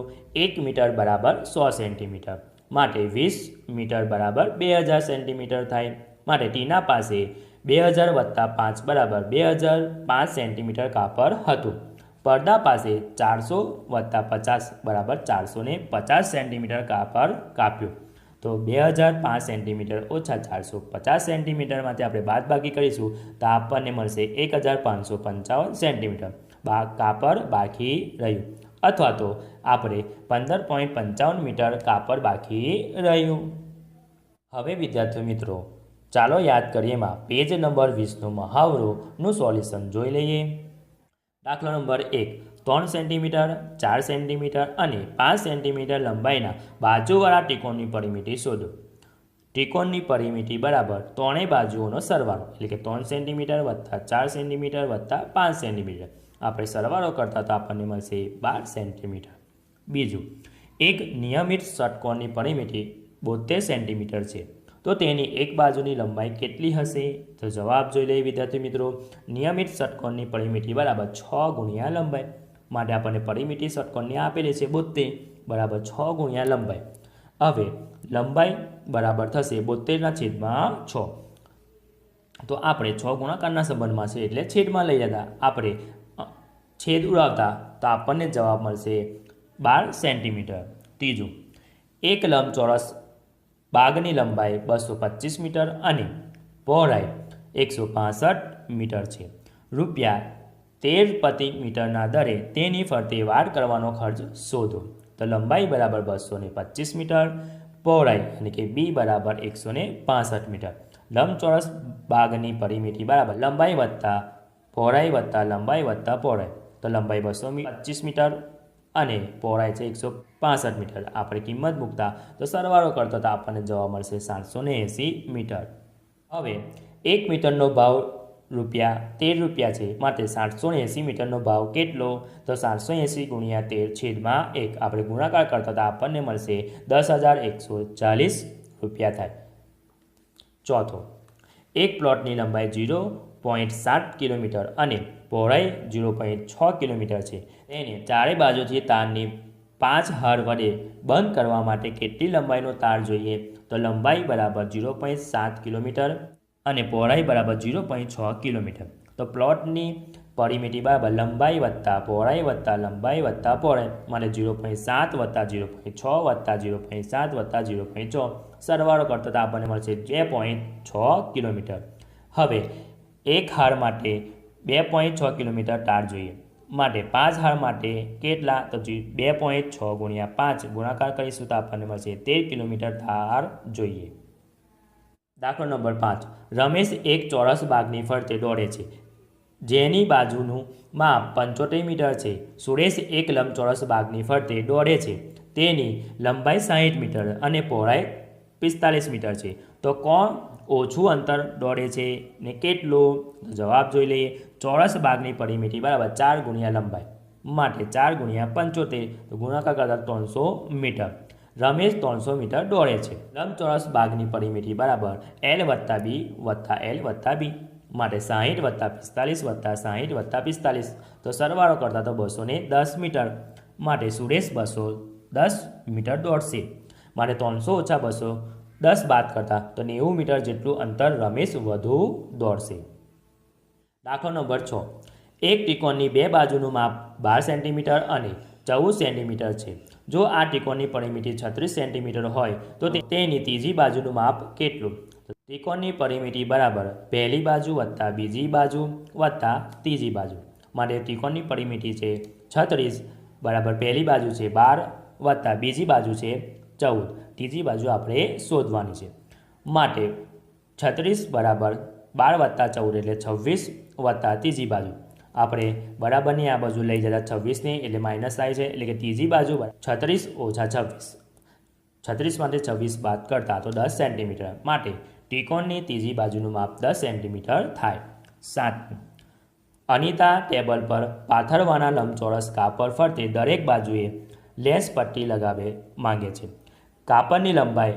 1 મીટર બરાબર 100 સેન્ટીમીટર, માટે 20 મીટર બરાબર 2000 સેન્ટીમીટર થાય. માટે ટીના પાસે 2000 વત્તા 5 બરાબર 2005 સેન્ટીમીટર કાપડ હતું. પડદા પાસે 400 વત્તા 50 બરાબર 450 સેન્ટીમીટર કાપડ કાપ્યું. તો 2005 સેન્ટીમીટર ઓછા 450 સેન્ટીમીટરમાંથી આપણે બાદબાકી કરીશું તો આપણને મળશે 1555 સેન્ટીમીટર કાપડ બાકી રહ્યું, અથવા તો આપણે 15.55 મીટર કાપડ બાકી રહ્યું. હવે વિદ્યાર્થી મિત્રો ચાલો યાદ કરીએ એમાં પેજ નંબર 20નો મહાવરોનું સોલ્યુશન જોઈ લઈએ. દાખલા નંબર 1, 3 સેન્ટીમીટર, 4 સેન્ટીમીટર અને 5 સેન્ટીમીટર લંબાઈના બાજુવાળા ત્રિકોણની પરિમિતિ શોધો. ત્રિકોણની પરિમિતિ બરાબર ત્રણેય બાજુઓનો સરવાળો, એટલે કે 3 સેન્ટીમીટર વત્તા 4 સેન્ટીમીટર વત્તા 5 સેન્ટીમીટર. આપણે સરવાળો કરતા તો આપણને મળશે 12 સેન્ટીમીટર. બીજું, એક નિયમિત ષટકોણની પરિમિતિ 72 સેન્ટીમીટર છે, તો તેની એક બાજુની લંબાઈ કેટલી હશે? તો જવાબ જોઈ લઈએ વિદ્યાર્થી મિત્રો. નિયમિત ષટકોણની પરિમિતિ બરાબર 6 ગુણ્યા લંબાઈ. માટે આપણને પરિમિતિ ષટકોણની આપેલી છે 72 બરાબર 6 ગુણ્યા લંબાઈ. હવે લંબાઈ બરાબર થશે 72/6. તો આપણે 6 ગુણાકારના સંબંધમાં છે એટલે છેદમાં લઈ જતા આપણે છેદ ઉડાવતા તો આપણને જવાબ મળશે 12 સેન્ટીમીટર. ત્રીજું, એક લંબચોરસ બાગની લંબાઈ 225 મીટર અને પહોળાઈ 165 મીટર છે. ₹13 પ્રતિ મીટરના દરે તેની ફરતે વાડ કરવાનો ખર્ચ શોધો. તો લંબાઈ બરાબર 225 મીટર, પહોળાઈ એટલે કે બી બરાબર 165 મીટર. લંબચોરસ બાગની પરિમિતિ બરાબર લંબાઈ વત્તા પહોળાઈ વત્તા લંબાઈ વત્તા પહોળાઈ. તો લંબાઈ 225 મીટર અને પહોળાઈ છે 165 મીટર. આપણે કિંમત મૂકતા તો સરવાળો કરતો તો આપણને જવાબ મળશે 780 મીટર. હવે 1 મીટરનો ભાવ ₹13 છે, માટે 780 મીટરનો ભાવ કેટલો? તો 780 ગુણ્યા 13 છેદમાં 1. આપણે ગુણાકાર કરતા તો આપણને મળશે ₹10,140 થાય. ચોથો, એક પ્લોટની લંબાઈ 0.7 કિલોમીટર અને પહોળાઈ 0.6 કિલોમીટર છે. તેને ચારે બાજુથી તારની 5 હાર વડે બંધ કરવા માટે કેટલી લંબાઈનો તાર જોઈએ? તો લંબાઈ બરાબર 0.7 કિલોમીટર અને પહોળાઈ બરાબર 0.6 કિલોમીટર. તો પ્લોટની પરિમિતિ બરાબર લંબાઈ વત્તા પહોળાઈ વત્તા લંબાઈ વત્તા પહોળાઈ, માટે 0.7 વત્તા 0.6 વત્તા 0.7 વત્તા 0.6. સરવાળો કરતા તો આપણને મળશે 2.6 કિલોમીટર. હવે એક હાર માટે 2.6 કિલોમીટર તાર જોઈએ, માટે 5 હાર માટે કેટલા? તો 2.6 ગુણ્યા 5 ગુણાકાર કરીશું તો આપણને મળશે 13 કિલોમીટર તાર જોઈએ. દાખલો નંબર 5, રમેશ એક ચોરસ બાગની ફરતે દોડે છે, જેની બાજુનું માપ 75 મીટર છે. સુરેશ એક લંબચોરસ બાગની ફરતે દોડે છે, તેની લંબાઈ 60 મીટર અને પહોળાઈ 45 મીટર છે. તો કોણ ઓછું અંતર દોડે છે ને કેટલું? તો જવાબ જોઈ લઈએ. ચોરસ બાગની પરિમિતિ બરાબર 4 ગુણ્યા લંબાઈ, માટે 4 ગુણ્યા 75, તો ગુણાકાર કરતા 300 મીટર. રમેશ 300 મીટર દોડે છે. લંબચોરસ બાગની પરિમિતિ બરાબર L વત્તા બી વત્તા L વત્તા બી, માટે 60 વત્તા 45 વત્તા 60 વત્તા 45. તો સરવાળો કરતા તો 210 મીટર. માટે સુરેશ 210 મીટર દોડશે, માટે 300 ઓછા 210 બાદ કરતા તો 90 મીટર જેટલું અંતર રમેશ વધુ દોડશે. દાખલો નંબર 6, એક ત્રિકોણની બે બાજુનું માપ 12 સેન્ટીમીટર અને 14 સેન્ટીમીટર છે. જો આ ત્રિકોણની પરિમિતિ 36 સેન્ટીમીટર હોય તો તેની ત્રીજી બાજુનું માપ કેટલું? ત્રિકોણની પરિમિતિ બરાબર પહેલી બાજુ વત્તા બીજી બાજુ વત્તા ત્રીજી બાજુ. માટે ત્રિકોણની પરિમિતિ છે 36 બરાબર પહેલી બાજુ છે 12 વત્તા બીજી બાજુ છે 14. ત્રીજી બાજુ આપણે શોધવાની છે. માટે 36 બરાબર 12 વત્તા 14 એટલે 26 વત્તા ત્રીજી બાજુ. આપણે બરાબરની આ બાજુ લઈ જતા 26ને એટલે માઇનસ થાય છે, એટલે કે ત્રીજી બાજુ 36 ઓછા 26. 36માંથી 26 બાદ કરતા તો 10 સેન્ટીમીટર. માટે ત્રિકોણની ત્રીજી બાજુનું માપ 10 સેન્ટીમીટર થાય. 7. અનિતા ટેબલ પર પાથરવાના લંબચોરસ કાપડ ફરતે દરેક બાજુએ લેસ પટ્ટી લગાવે માંગે છે. કાપડની લંબાઈ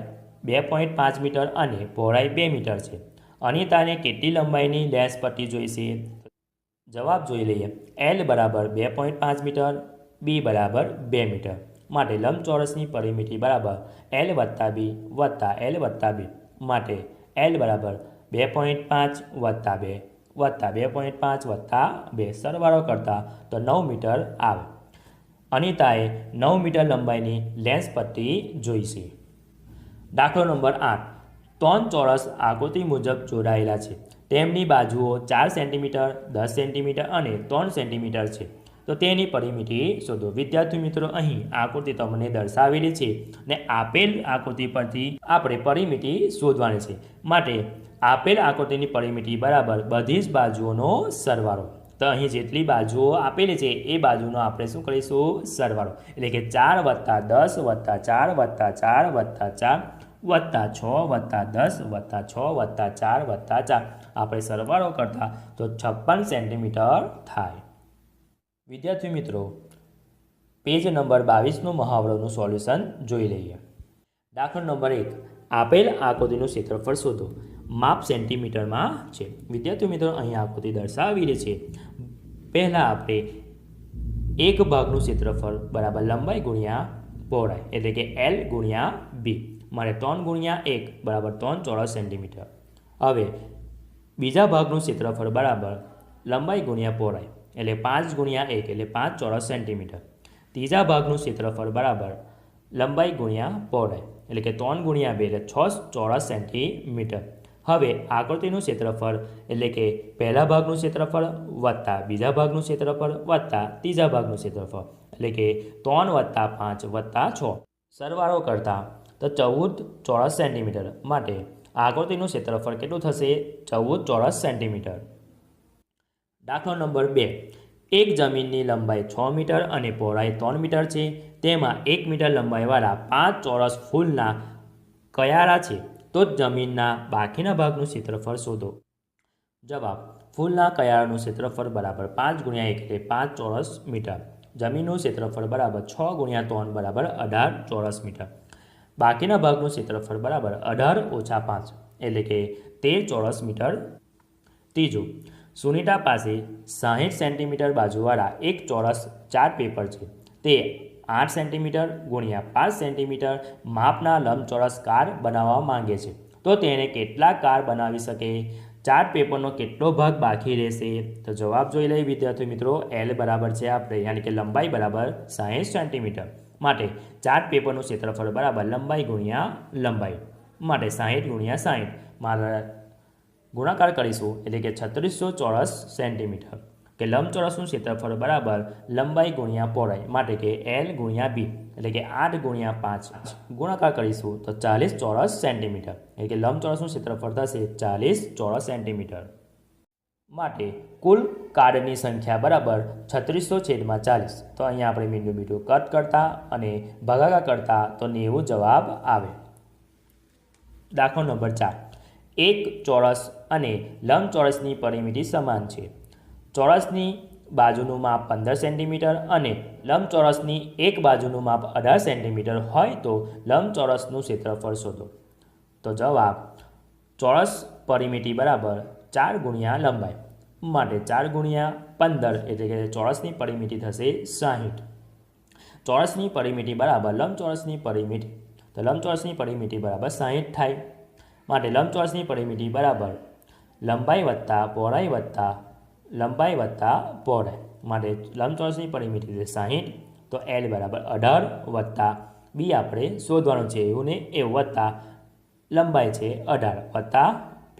2.5 મીટર અને પહોળાઈ 2 મીટર છે. અનિતાને કેટલી લંબાઈની લેસ પટ્ટી જોઈશે? જવાબ જોઈ લઈએ. L બરાબર 2.5 મીટર, બી બરાબર 2 મીટર. માટે લંબચોરસની પરિમિતિ બરાબર L વત્તા બી વત્તા L વત્તા બી. માટે L બરાબર 2.5 વત્તા 2 વત્તા 2.5 વત્તા 2. સરવાળો કરતા તો 9 મીટર આવે. અનિતાએ 9 મીટર લંબાઈની લેન્સ પટ્ટી જોઈશે. દાખલો નંબર 8, 3 ચોરસ આકૃતિ મુજબ જોડાયેલા છે. તેમની બાજુઓ 4 સેન્ટીમીટર, 10 સેન્ટીમીટર અને 3 સેન્ટીમીટર છે. તો તો તેની પરિમિતિ શોધો. વિદ્યાર્થી મિત્રો, અહીં આકૃતિ તમને દર્શાવેલી છે ને આપેલ આકૃતિ પરથી આપણે પરિમિતિ શોધવાની છે. માટે આપેલ આકૃતિની પરિમિતિ બરાબર બધી જ બાજુઓનો સરવાળો. તો અહીં જેટલી બાજુઓ આપેલી છે એ બાજુનો આપણે શું કરીશું? સરવાળો. એટલે કે 4 + 10 + 4 + 4 + 4 +6 + 10 +6 + 4 +4 આપણે સરવાળો કરતા તો 56 સેન્ટીમીટર થાય. વિદ્યાર્થી મિત્રો, પેજ નંબર 22નું મહાવરોનું સોલ્યુશન જોઈ લઈએ. દાખલો નંબર 1. આપેલ આકૃતિનું ક્ષેત્રફળ શોધો. માપ સેન્ટીમીટરમાં છે. વિદ્યાર્થી મિત્રો, અહીં આકૃતિ દર્શાવેલી છે. પહેલાં આપણે એક ભાગનું ક્ષેત્રફળ બરાબર લંબાઈ ગુણ્યા પહોળાઈ એટલે કે L ગુણ્યા B મારે 3 ગુણ્યા 1 બરાબર 3 ચોરસ સેન્ટીમીટર. હવે બીજા ભાગનું ક્ષેત્રફળ બરાબર લંબાઈ ગુણ્યા પહોળાઈ એટલે 5 ગુણ્યા 1 એટલે 5 ચોરસ સેન્ટીમીટર. ત્રીજા ભાગનું ક્ષેત્રફળ બરાબર લંબાઈ ગુણ્યા પહોળાઈ એટલે કે 3 ગુણ્યા 2 એટલે 6 ચોરસ સેન્ટીમીટર. હવે આકૃતિનું ક્ષેત્રફળ એટલે કે પહેલા ભાગનું ક્ષેત્રફળ વત્તા બીજા ભાગનું ક્ષેત્રફળ વત્તા ત્રીજા ભાગનું ક્ષેત્રફળ એટલે કે 3 + 5 + 6 સરવાળો કરતા તો 14 ચોરસ સેન્ટીમીટર. માટે આકૃતિનું ક્ષેત્રફળ કેટલું થશે? 14 ચોરસ સેન્ટીમીટર. દાખલો નંબર 2. એક જમીનની લંબાઈ 6 મીટર અને પહોળાઈ 3 મીટર છે. તેમાં 1 મીટર લંબાઈવાળા 5 ચોરસ ફૂલના કયારા છે. તો જમીનના બાકીના ભાગનું ક્ષેત્રફળ શોધો. જવાબ: ફૂલના કયારાનું ક્ષેત્રફળ બરાબર 5 × 1 એટલે 5 ચોરસ મીટર. જમીનનું ક્ષેત્રફળ બરાબર 6 × 3 બરાબર 18 ચોરસ મીટર. બાકીના ભાગનું ક્ષેત્રફળ બરાબર 18 - 5 એટલે કે 13 ચોરસ મીટર. ત્રીજું, સુનિતા પાસે 60 સેન્ટીમીટર બાજુવાળા એક ચોરસ ચાર્ટ પેપર છે. તે 8 સેન્ટીમીટર × 5 સેન્ટીમીટર માપના લંબચોરસ કાર બનાવવા માંગે છે. તો તેણે કેટલા કાર બનાવી શકે? ચાર્ટ પેપરનો કેટલો ભાગ બાકી રહેશે? તો જવાબ જોઈ લઈએ વિદ્યાર્થી મિત્રો. L બરાબર છે આપણે યાની કે લંબાઈ બરાબર 60 સેન્ટીમીટર. માટે ચાર્ટ પેપરનું ક્ષેત્રફળ બરાબર લંબાઈ ગુણ્યા લંબાઈ. માટે 60 × 60 મારા ગુણાકાર કરીશું એટલે કે 3600 ચોરસ સેન્ટીમીટર. કે લંબચોરસનું ક્ષેત્રફળ બરાબર લંબાઈ ગુણ્યા પહોળાઈ માટે કે L × B એટલે કે 8 × 5 ગુણાકાર કરીશું તો 40 ચોરસ સેન્ટીમીટર. એટલે કે લંબચોરસનું ક્ષેત્રફળ થશે 40 ચોરસ સેન્ટીમીટર. માટે કુલ કાર્ડની સંખ્યા બરાબર 3600/40. તો અહીંયા આપણે મીંડું બીટું કટ કરતા અને ભાગાકાર કરતા તો 90 જવાબ આવે. દાખલો નંબર 4. એક ચોરસ અને લંબચોરસની પરિમિતિ સમાન છે. ચોરસની બાજુનું માપ 15 સેન્ટીમીટર અને લંબચોરસની એક બાજુનું માપ 18 સેન્ટીમીટર હોય તો લંબચોરસનું ક્ષેત્રફળ શોધો. તો જવાબ: ચોરસ પરિમિતિ બરાબર 4 ગુણ્યા લંબાઈ. માટે 4 × 15 એટલે કે ચોરસની પરિમિતિ થશે 60. ચોરસની પરિમિતિ બરાબર લંબચોરસની પરિમિતિ. તો લંબચોરસની પરિમિતિ બરાબર 60 થાય. માટે લંબચોરસની પરિમિતિ બરાબર લંબાઈ વત્તા પહોળાઈ વત્તા લંબાઈ વત્તા પહોળાઈ. માટે લંબચોરસની પરિમિતિ છે 60. તો L બરાબર 18 વત્તા B આપણે શોધવાનું છે એવું ને એવું વત્તા લંબાઈ છે 18 વત્તા B.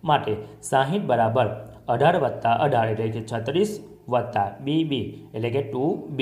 માટે 60 બરાબર 18 વત્તા 18 એટલે કે 36 વત્તા BB એટલે કે 2B